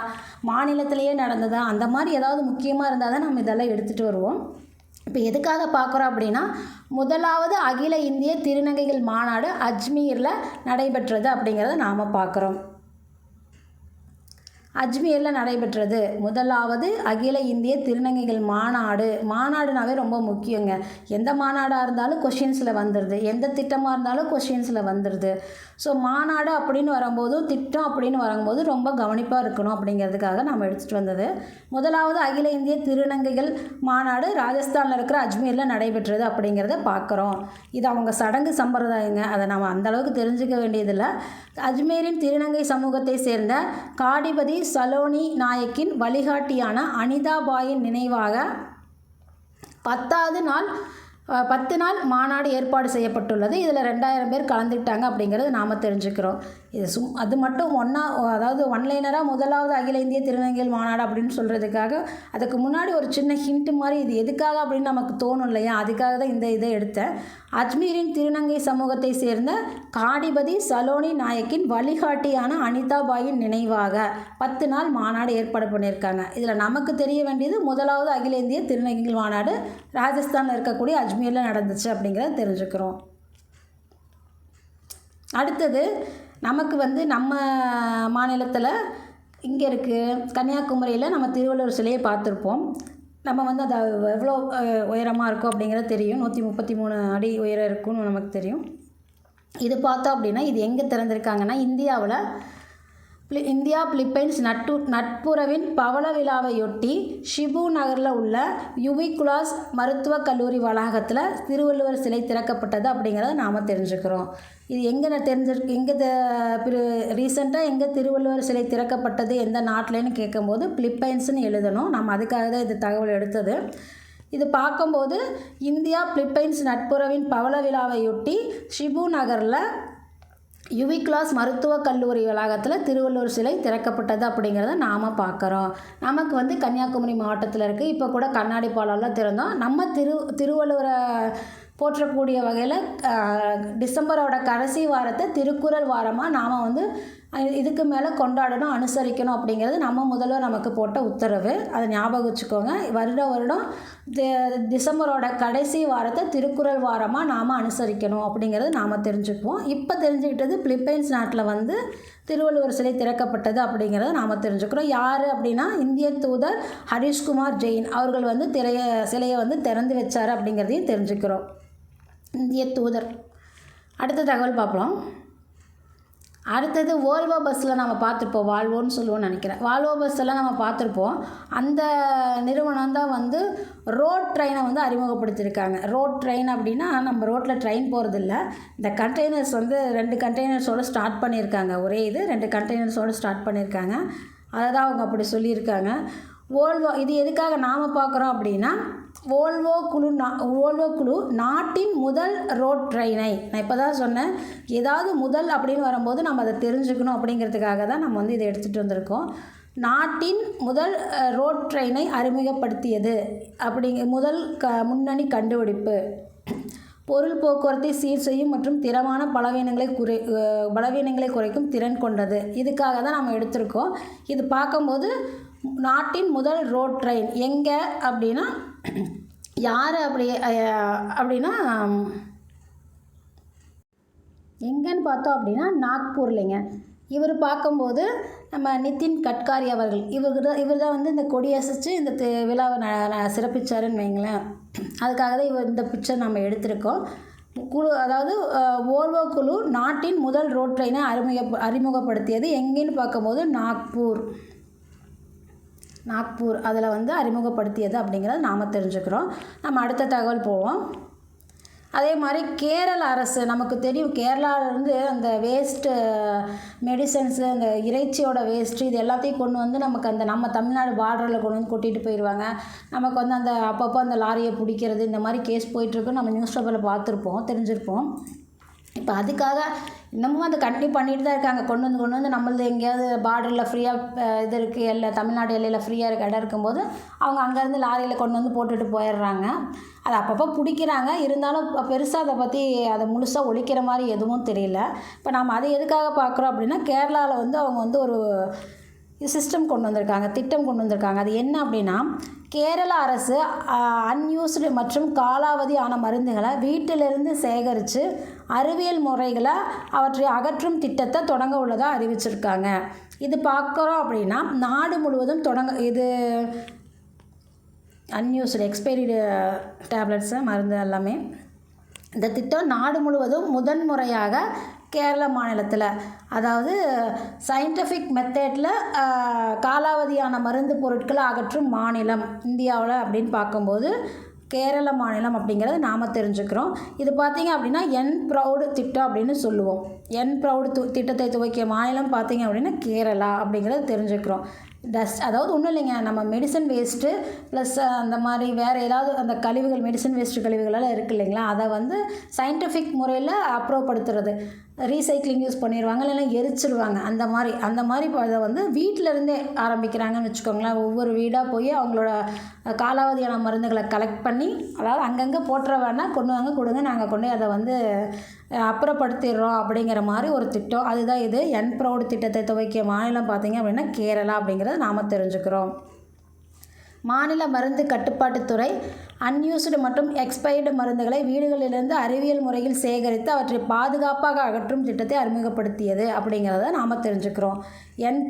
மாநிலத்திலேயே நடந்ததா, அந்த மாதிரி ஏதாவது முக்கியமாக இருந்தால் தான் நம்ம இதெல்லாம் எடுத்துகிட்டு வருவோம். இப்போ எதுக்காக பார்க்குறோம் அப்படின்னா, 1வது அகில இந்திய திருநங்கைகள் மாநாடு அஜ்மீரில் நடைபெற்றது அப்படிங்கிறத நாம் பார்க்குறோம். அஜ்மீரில் நடைபெற்றது 1வது அகில இந்திய திருநங்கைகள் மாநாடுனாவே ரொம்ப முக்கியங்க. எந்த மாநாடாக இருந்தாலும் கொஷின்ஸில் வந்துடுது, எந்த திட்டமாக இருந்தாலும் கொஷின்ஸில் வந்துடுது. ஸோ மாநாடு அப்படின்னு வரும்போதும் திட்டம் அப்படின்னு வரும்போது ரொம்ப கவனிப்பாக இருக்கணும் அப்படிங்கிறதுக்காக நம்ம எடுத்துகிட்டு வந்தது. 1வது அகில இந்திய திருநங்கைகள் மாநாடு ராஜஸ்தானில் இருக்கிற அஜ்மீரில் நடைபெற்றது அப்படிங்கிறத பார்க்குறோம். இது அவங்க சடங்கு சம்பிரதாயங்க, அதை நம்ம அந்தளவுக்கு தெரிஞ்சுக்க வேண்டியதில்லை. அஜ்மீரின் திருநங்கை சமூகத்தை சேர்ந்த காடிபதி சலோனி நாயக்கின் வழிகாட்டியான அனிதாபாயின் நினைவாக 10 நாள் மாநாடு ஏற்பாடு செய்யப்பட்டுள்ளது. இதில் 2000 பேர் கலந்துக்கிட்டாங்க அப்படிங்கிறது நாம் தெரிஞ்சுக்கிறோம். இது அது மட்டும் அதாவது ஒன்லைனராக 1வது அகில இந்திய திருநங்கைகள் மாநாடு அப்படின்னு சொல்கிறதுக்காக அதுக்கு முன்னாடி ஒரு சின்ன ஹிண்ட்டு மாதிரி இது எதுக்காக அப்படின்னு நமக்கு தோணும் இல்லையா, அதுக்காக தான் இந்த இதை எடுத்தேன். அஜ்மீரின் திருநங்கை சமூகத்தை சேர்ந்த காடிபதி சலோனி நாயக்கின் வழிகாட்டியான அனிதாபாயின் நினைவாக 10 நாள் மாநாடு ஏற்பாடு பண்ணியிருக்காங்க. இதில் நமக்கு தெரிய வேண்டியது 1வது அகில இந்திய திருநங்கைகள் மாநாடு ராஜஸ்தானில் இருக்கக்கூடிய அஜ்மீரில் நடந்துச்சு அப்படிங்கிறத தெரிஞ்சுக்கிறோம். அடுத்தது நமக்கு வந்து நம்ம மாநிலத்தில் இங்கே இருக்குது கன்னியாகுமரியில் நம்ம திருவள்ளுவர் சிலையை பார்த்துருப்போம். நம்ம வந்து அது எவ்வளோ உயரமாக இருக்கும் அப்படிங்கிறது தெரியும், 133 அடி உயரம் இருக்குன்னு நமக்கு தெரியும். இது பார்த்தோம் அப்படின்னா இது எங்கே திறந்திருக்காங்கன்னா இந்தியாவில் இந்தியா பிலிப்பைன்ஸ் நட்புறவின் பவள விழாவையொட்டி ஷிபு நகரில் உள்ள யுவிகுலாஸ் மருத்துவக் கல்லூரி வளாகத்தில் திருவள்ளுவர் சிலை திறக்கப்பட்டது அப்படிங்கிறத நாம் தெரிஞ்சுக்கிறோம். இது எங்கே ரீசெண்டாக எங்கே திருவள்ளுவர் சிலை திறக்கப்பட்டது எந்த நாட்டிலன்னு கேட்கும்போது பிலிப்பைன்ஸ்னு எழுதணும். நம்ம அதுக்காக தான் இந்த தகவல் எடுத்தது. இது பார்க்கும்போது இந்தியா பிலிப்பைன்ஸ் நட்புறவின் பவள விழாவையொட்டி ஷிபு நகரில் யுவிகுலாஸ் மருத்துவக் கல்லூரி வளாகத்தில் திருவள்ளுவர் சிலை திறக்கப்பட்டது அப்படிங்கிறத நாம் பார்க்குறோம். நமக்கு வந்து கன்னியாகுமரி மாவட்டத்தில் இருக்குது. இப்போ கூட கண்ணாடி பாலம்லாம் திறந்தோம். நம்ம திருவள்ளுவரை போற்றக்கூடிய வகையில் டிசம்பரோட கடைசி வாரத்தை திருக்குறள் வாரமாக நாம் வந்து இதுக்கு மேலே கொண்டாடணும், அனுசரிக்கணும் அப்படிங்கிறது நம்ம முதல்வர் நமக்கு போட்ட உத்தரவு. அதை ஞாபகம் வச்சுக்கோங்க. வருடம் டிசம்பரோட கடைசி வாரத்தை திருக்குறள் வாரமாக நாம் அனுசரிக்கணும் அப்படிங்கிறது நாம் தெரிஞ்சுக்குவோம். இப்போ தெரிஞ்சுக்கிட்டது பிலிப்பைன்ஸ் நாட்டில் வந்து திருவள்ளுவர் சிலை திறக்கப்பட்டது அப்படிங்கிறத நாம் தெரிஞ்சுக்கிறோம். யார் அப்படின்னா இந்திய தூதர் ஹரிஷ்குமார் ஜெயின் அவர்கள் வந்து சிலையை வந்து திறந்து வச்சார் அப்படிங்கிறதையும் தெரிஞ்சுக்கிறோம். இந்திய தூதர். அடுத்த தகவல் பார்ப்போம். அடுத்தது ஓல்வோ பஸ்ஸில் நம்ம பார்த்துருப்போம். வால்வோன்னு சொல்லுவோம்னு நினைக்கிறேன். வால்வோ பஸ்ஸெல்லாம் நம்ம பார்த்துருப்போம். அந்த நிறுவனம் தான் வந்து ரோட் ட்ரெயினை வந்து அறிமுகப்படுத்தியிருக்காங்க. ரோட் ட்ரெயின் அப்படின்னா நம்ம ரோட்டில் ட்ரெயின் போகிறதில்ல. இந்த கண்டெய்னர்ஸ் வந்து 2 கண்டெய்னர்ஸோடு ஸ்டார்ட் பண்ணியிருக்காங்க. ஒரே இது 2 கண்டெய்னர்ஸோடு ஸ்டார்ட் பண்ணியிருக்காங்க. அதை தான் அவங்க அப்படி சொல்லியிருக்காங்க. ஓல்வோ இது எதுக்காக நாம் பார்க்குறோம் அப்படின்னா ஓல்வோ குழு நாட்டின் முதல் ரோட் ட்ரெயினை, நான் இப்போ தான் சொன்னேன், ஏதாவது முதல் அப்படின்னு வரும்போது நம்ம அதை தெரிஞ்சுக்கணும் அப்படிங்கிறதுக்காக தான் நம்ம வந்து இதை எடுத்துகிட்டு வந்திருக்கோம். நாட்டின் முதல் ரோட் ட்ரெயினை அறிமுகப்படுத்தியது முதல் முன்னணி கண்டுபிடிப்பு. பொருள் போக்குவரத்தை சீர் செய்யும் மற்றும் திறமான பலவீனங்களை குறைக்கும் திறன் கொண்டது. இதுக்காக தான் நம்ம எடுத்திருக்கோம். இது பார்க்கும்போது நாட்டின் முதல் ரோட் ட்ரெயின் எங்கே அப்படின்னா யார் அப்படின்னா எங்கன்னு பார்த்தோம் அப்படின்னா நாக்பூர்லைங்க. இவர் பார்க்கும்போது நம்ம நிதின் கட்காரி அவர்கள் இவர் தான் வந்து இந்த கொடியசைச்சு இந்த விழாவை சிறப்பிச்சாருன்னு வைங்களேன். அதுக்காக தான் இந்த பிக்சர் நம்ம எடுத்திருக்கோம். அதாவது ஓல்வோ குழு நாட்டின் முதல் ரோட் ட்ரெயினை அறிமுகப்படுத்தியது எங்கேன்னு பார்க்கும்போது நாக்பூர் அதில் வந்து அறிமுகப்படுத்தியது அப்படிங்கிறத நாம் தெரிஞ்சுக்கிறோம். நம்ம அடுத்த தகவல் போவோம். அதே மாதிரி கேரள அரசு, நமக்கு தெரியும் கேரளாவிலேருந்து அந்த வேஸ்ட்டு மெடிசன்ஸு, அந்த இறைச்சியோட வேஸ்ட்டு இது எல்லாத்தையும் கொண்டு வந்து நமக்கு நம்ம தமிழ்நாடு பார்டரில் கொண்டு வந்து கொட்டிட்டு போயிடுவாங்க. நமக்கு வந்து அந்த அப்பப்போ அந்த லாரியை பிடிக்கிறது இந்த மாதிரி கேஸ் போயிட்டுருக்கு. நம்ம நியூஸ் பேப்பரில் பார்த்துருப்போம், தெரிஞ்சிருப்போம். இப்போ அதுக்காக இன்னமும் அதை கண்டினியூ பண்ணிட்டு தான் இருக்காங்க. கொண்டு வந்து நம்மளது எங்கேயாவது பார்டரில் ஃப்ரீயாக இது இருக்குது, எல்லாம் தமிழ்நாடு எல்லையில் ஃப்ரீயாக இருக்க இடம் இருக்கும்போது அவங்க அங்கேருந்து லாரியில் கொண்டு வந்து போட்டுட்டு போயிடுறாங்க. அதை அப்பப்போ பிடிக்கிறாங்க. இருந்தாலும் பெருசாக அதை முழுசாக ஒழிக்கிற மாதிரி எதுவும் தெரியல. இப்போ நம்ம அதை எதுக்காக பார்க்குறோம் அப்படின்னா கேரளாவில் வந்து அவங்க வந்து ஒரு சிஸ்டம் கொண்டு வந்திருக்காங்க, திட்டம் கொண்டு வந்திருக்காங்க. அது என்ன அப்படின்னா கேரள அரசு அன்யூஸ்டு மற்றும் காலாவதி ஆன மருந்துகளை வீட்டிலிருந்து சேகரித்து அறிவியல் முறைகளை அவற்றை அகற்றும் திட்டத்தை தொடங்க உள்ளதாக அறிவிச்சிருக்காங்க. இது பார்க்குறோம் அப்படின்னா நாடு முழுவதும் இது அன்யூஸ்டு எக்ஸ்பைரி டேப்லெட்ஸு மருந்து எல்லாமே. இந்த திட்டம் நாடு முழுவதும் முதன்முறையாக கேரள மாநிலத்தில், அதாவது சயின்டிஃபிக் மெத்தடில் காலாவதியான மருந்து பொருட்களை அகற்றும் மாநிலம் இந்தியாவில் அப்படின்னு பார்க்கும்போது கேரள மாநிலம் அப்படிங்கிறத நாம் தெரிஞ்சுக்கிறோம். இது பார்த்திங்க அப்படின்னா ப்ரௌடு திட்டம் அப்படின்னு சொல்லுவோம். ப்ரௌடு திட்டத்தை துவக்கிய மாநிலம் பார்த்திங்க அப்படின்னா கேரளா அப்படிங்கிறத தெரிஞ்சுக்கிறோம். அதாவது ஒன்றும் இல்லைங்க, நம்ம மெடிசன் வேஸ்ட்டு ப்ளஸ் அந்த மாதிரி வேறு ஏதாவது அந்த கழிவுகள் மெடிசன் வேஸ்ட்டு கழிவுகளெல்லாம் இருக்குது இல்லைங்களா, அதை வந்து சயின்டிஃபிக் முறையில் அப்புறப்படுத்துறது. ரீசைக்ளிங் யூஸ் பண்ணிடுவாங்க, இல்லைன்னா எரிச்சிடுவாங்க. அந்த மாதிரி அதை வந்து வீட்டிலருந்தே ஆரம்பிக்கிறாங்கன்னு வச்சுக்கோங்களேன். ஒவ்வொரு வீடாக போய் அவங்களோட காலாவதியான மருந்துகளை கலெக்ட் பண்ணி, அதாவது அங்கங்கே போட்டுற வேணால் கொண்டு வாங்க கொடுங்க, நாங்கள் கொண்டு அதை வந்து அப்புறப்படுத்திடுறோம் அப்படிங்கிற மாதிரி ஒரு திட்டம். அதுதான் இது ப்ரௌடு திட்டத்தை துவக்கிய மாநிலம் பார்த்திங்க அப்படின்னா கேரளா அப்படிங்கிறத நாம் தெரிஞ்சுக்கிறோம். மாநில மருந்து கட்டுப்பாட்டுத்துறை அன்யூஸ்டு மற்றும் எக்ஸ்பைர்டு மருந்துகளை வீடுகளிலிருந்து அறிவியல் முறையில் சேகரித்து அவற்றை பாதுகாப்பாக அகற்றும் திட்டத்தை அறிமுகப்படுத்தியது அப்படிங்கிறத நாம் தெரிஞ்சுக்கிறோம்.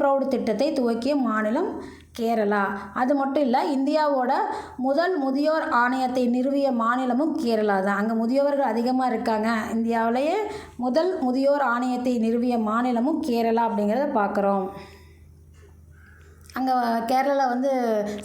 ப்ரௌடு திட்டத்தை துவக்கிய மாநிலம் கேரளா. அது மட்டும் இல்லை, இந்தியாவோட முதல் முதியோர் ஆணையத்தை நிறுவிய மாநிலமும் கேரளா தான். அங்கே முதியோர்கள் அதிகமாக இருக்காங்க. இந்தியாவிலேயே முதல் முதியோர் ஆணையத்தை நிறுவிய மாநிலமும் கேரளா அப்படிங்கிறத பார்க்குறோம். அங்கே கேரளாவில் வந்து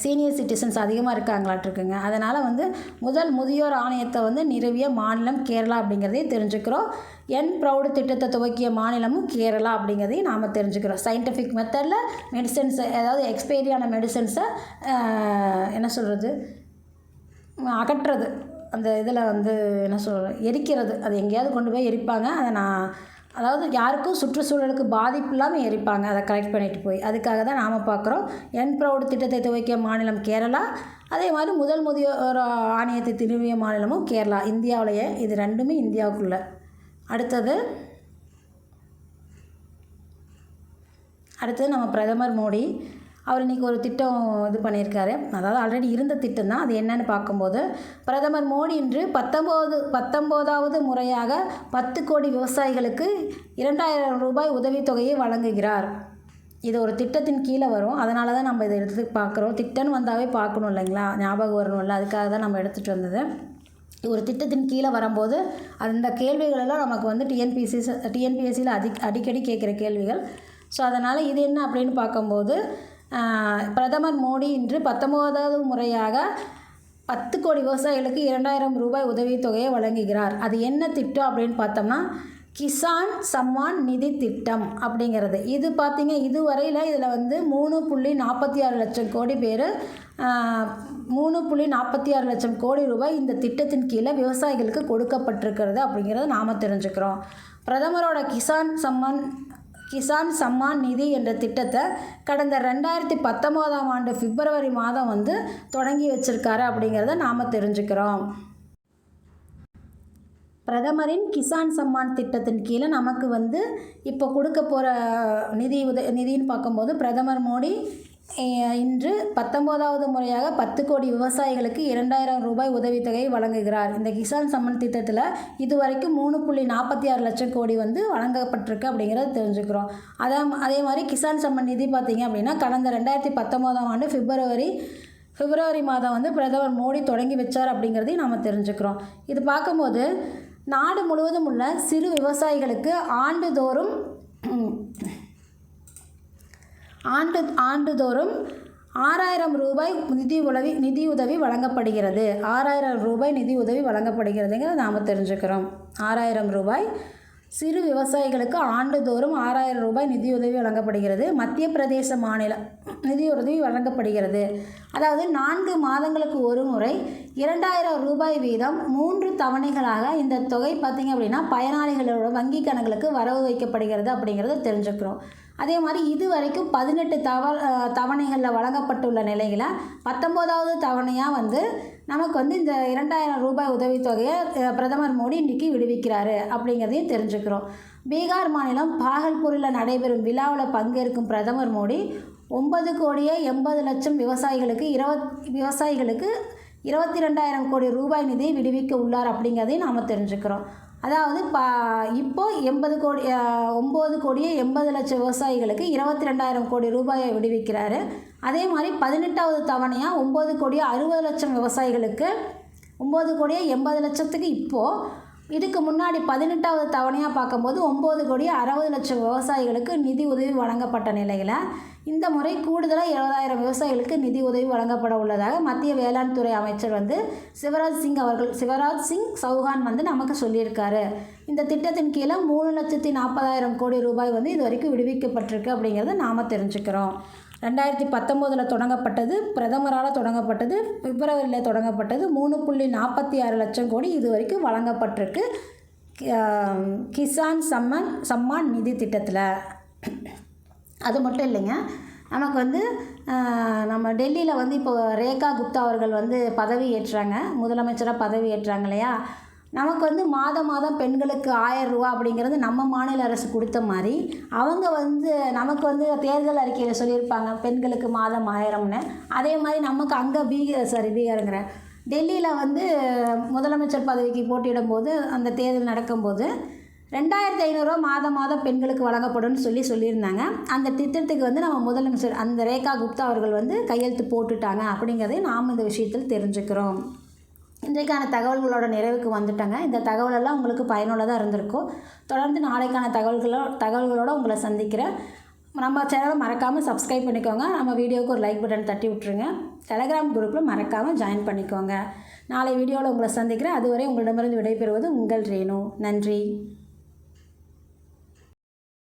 சீனியர் சிட்டிசன்ஸ் அதிகமாக இருக்காங்களாட்டிருக்குங்க. அதனால் வந்து முதல் முதியோர் ஆணையத்தை வந்து நிறுவிய மாநிலம் கேரளா அப்படிங்கிறதையும் தெரிஞ்சுக்கிறோம். என் ப்ரௌடு திட்டத்தை துவக்கிய மாநிலமும் கேரளா அப்படிங்கிறதையும் நாம் தெரிஞ்சுக்கிறோம். சயின்டிஃபிக் மெத்தடில் மெடிசன்ஸை, அதாவது எக்ஸ்பைரியான மெடிசன்ஸை என்ன சொல்கிறது, அகற்றுறது, அந்த இதில் வந்து என்ன சொல்கிறது, எரிக்கிறது. அது எங்கேயாவது கொண்டு போய் எரிப்பாங்க. அதை அதாவது யாருக்கும் சுற்றுச்சூழலுக்கு பாதிப்பு இல்லாமல் எரிப்பாங்க, அதை கலெக்ட் பண்ணிட்டு போய். அதுக்காக தான் நாம் பார்க்குறோம். என் ப்ரௌடு திட்டத்தை துவக்கிய மாநிலம் கேரளா. அதே மாதிரி முதல் முதியோர் ஆணையத்தை நிறுவிய மாநிலமும் கேரளா. இந்தியாவிலேயே இது ரெண்டுமே இந்தியாவுக்குள்ள. அடுத்தது நம்ம பிரதமர் மோடி. அவர் இன்றைக்கி ஒரு திட்டம் இது பண்ணியிருக்காரு. அதாவது ஆல்ரெடி இருந்த திட்டம் தான். அது என்னன்னு பார்க்கும்போது, பிரதமர் மோடி இன்று 19வது முறையாக 10 கோடி விவசாயிகளுக்கு 2000 ரூபாய் உதவித்தொகையை வழங்குகிறார். இது ஒரு திட்டத்தின் கீழே வரும். அதனால தான் நம்ம இதை எடுத்து பார்க்குறோம். திட்டம்னு வந்தாவே பார்க்கணும் இல்லைங்களா, ஞாபகம் வரணும்ல, அதுக்காக தான் நம்ம எடுத்துகிட்டு வந்தது. ஒரு திட்டத்தின் கீழே வரும்போது அந்த கேள்விகளெல்லாம் நமக்கு வந்து டிஎன்பிஎஸ்சியில் அடிக்கடி கேட்குற கேள்விகள். ஸோ அதனால் இது என்ன அப்படின்னு பார்க்கும்போது, பிரதமர் மோடி இன்று 19வது முறையாக 10 கோடி விவசாயிகளுக்கு 2000 ரூபாய் உதவித்தொகையை வழங்குகிறார். அது என்ன திட்டம் அப்படின்னு பார்த்தோம்னா, கிசான் சம்மான் நிதி திட்டம் அப்படிங்கிறது. இது பார்த்திங்க, இதுவரையில் இதில் வந்து 3.46 லட்சம் கோடி பேர் 3.46 லட்சம் கோடி ரூபாய் இந்த திட்டத்தின் கீழே விவசாயிகளுக்கு கொடுக்கப்பட்டிருக்கிறது அப்படிங்கிறத நாம் தெரிஞ்சுக்கிறோம். பிரதமரோட கிசான் சம்மான் நிதி என்ற திட்டத்தை கடந்த 2019ஆம் ஆண்டு பிப்ரவரி மாதம் வந்து தொடங்கி வச்சிருக்காரு அப்படிங்கிறத நாம் தெரிஞ்சுக்கிறோம். பிரதமரின் கிசான் சம்மான் திட்டத்தின் கீழே நமக்கு வந்து இப்போ கொடுக்க போகிற நிதின்னு பார்க்கும்போது, பிரதமர் மோடி இன்று 19வது முறையாக 10 கோடி விவசாயிகளுக்கு 2000 ரூபாய் உதவித்தொகையை வழங்குகிறார். இந்த கிசான் சம்மன் திட்டத்தில் இதுவரைக்கும் 3.46 லட்சம் கோடி வந்து வழங்கப்பட்டிருக்கு அப்படிங்கிறத தெரிஞ்சுக்கிறோம். அதே மாதிரி கிசான் சம்மன் நிதி பார்த்திங்க அப்படின்னா கடந்த 2019ஆம் ஆண்டு பிப்ரவரி மாதம் வந்து பிரதமர் மோடி தொடங்கி வச்சார் அப்படிங்கிறதையும் நாம் தெரிஞ்சுக்கிறோம். இது பார்க்கும்போது நாடு முழுவதும் உள்ள சிறு விவசாயிகளுக்கு ஆண்டுதோறும் 6000 ரூபாய் நிதியுதவி வழங்கப்படுகிறது. 6000 ரூபாய் நிதியுதவி வழங்கப்படுகிறதுங்கிறத நாம் தெரிஞ்சுக்கிறோம். 6000 ரூபாய் சிறு விவசாயிகளுக்கு ஆண்டுதோறும் 6000 ரூபாய் நிதியுதவி வழங்கப்படுகிறது. மத்திய பிரதேச மாநில நிதியுதவி வழங்கப்படுகிறது. அதாவது 4 மாதங்களுக்கு ஒரு முறை 2000 ரூபாய் வீதம் 3 தவணைகளாக இந்த தொகை பார்த்திங்க அப்படின்னா பயனாளிகளோட வங்கி கணக்குகளுக்கு வரவு வைக்கப்படுகிறது அப்படிங்கிறத தெரிஞ்சுக்கிறோம். அதே மாதிரி இதுவரைக்கும் 18 தவணைகளில் வழங்கப்பட்டுள்ள நிலையில் 19வது தவணையாக வந்து நமக்கு வந்து இந்த 2000 ரூபாய் உதவித்தொகையை பிரதமர் மோடி இன்றைக்கி விடுவிக்கிறாரு அப்படிங்கிறதையும் தெரிஞ்சுக்கிறோம். பீகார் மாநிலம் பாகல்பூரில் நடைபெறும் விழாவில் பங்கேற்கும் பிரதமர் மோடி 9,80,00,000 விவசாயிகளுக்கு 22,000 கோடி ரூபாய் நிதியை விடுவிக்க உள்ளார் அப்படிங்கிறதையும் நாம் தெரிஞ்சுக்கிறோம். அதாவது இப்போ 9,80,00,000 விவசாயிகளுக்கு 22,000 கோடி ரூபாயை விடுவிக்கிறாரு. அதே மாதிரி 18வது தவணையாக 9,60,00,000 விவசாயிகளுக்கு 9,80,00,000க்கு இப்போது, இதுக்கு முன்னாடி 18வது தவணையாக பார்க்கும்போது 9,60,00,000 விவசாயிகளுக்கு நிதி உதவி வழங்கப்பட்ட நிலையில் இந்த முறை கூடுதலாக 70,000 விவசாயிகளுக்கு நிதி உதவி வழங்கப்பட உள்ளதாக மத்திய வேளாண் துறை அமைச்சர் வந்து சிவராஜ் சிங் சௌஹான் வந்து நமக்கு சொல்லியிருக்காரு. இந்த திட்டத்தின் கீழே 3,40,000 கோடி ரூபாய் வந்து இது வரைக்கும் விடுவிக்கப்பட்டிருக்கு அப்படிங்கிறத நாம் தெரிஞ்சுக்கிறோம். 2019 தொடங்கப்பட்டது, பிரதமரால் தொடங்கப்பட்டது, பிப்ரவரியில் தொடங்கப்பட்டது. 3.46 லட்சம் கோடி இது வரைக்கும் வழங்கப்பட்டிருக்கு கிசான் சம்மான் நிதி திட்டத்தில். அது மட்டும் இல்லைங்க, நமக்கு வந்து நம்ம டெல்லியில் வந்து இப்போ ரேகா குப்தா அவர்கள் வந்து பதவி ஏற்றாங்க, முதலமைச்சராக பதவி ஏற்றாங்க இல்லையா. நமக்கு வந்து மாதம் பெண்களுக்கு 1000 ரூபா அப்படிங்கிறது நம்ம மாநில அரசு கொடுத்த மாதிரி அவங்க வந்து நமக்கு வந்து தேர்தல் அறிக்கையில் சொல்லியிருப்பாங்க பெண்களுக்கு மாதம் 1000ன்னு. அதே மாதிரி நமக்கு அங்கே பீகாருங்கிறேன், டெல்லியில் வந்து முதலமைச்சர் பதவிக்கு போட்டியிடும் போது அந்த தேர்தல் நடக்கும்போது $2500 மாதம் மாதம் பெண்களுக்கு வழங்கப்படும்னு சொல்லியிருந்தாங்க. அந்த திட்டத்துக்கு வந்து நம்ம முதலமைச்சர் அந்த ரேகா குப்தா அவர்கள் வந்து கையெழுத்து போட்டுட்டாங்க அப்படிங்கிறதையும் நாம் இந்த விஷயத்தில் தெரிஞ்சுக்கிறோம். இன்றைக்கான தகவல்களோட நிறைவுக்கு வந்துட்டங்க. இந்த தகவலெல்லாம் உங்களுக்கு பயனுள்ளதாக இருந்திருக்கும். தொடர்ந்து நாளைக்கான தகவல்களோடு உங்களை சந்திக்கிறேன். நம்ம சேனலை மறக்காமல் சப்ஸ்கிரைப் பண்ணிக்கோங்க. நம்ம வீடியோவுக்கு ஒரு லைக் பட்டன் தட்டி விட்டுருங்க. டெலகிராம் குரூப்பில் மறக்காமல் ஜாயின் பண்ணிக்கோங்க. நாளை வீடியோவில் உங்களை சந்திக்கிறேன். அதுவரை உங்களிடமிருந்து விடைபெறுவது உங்கள் ரேணு. நன்றி.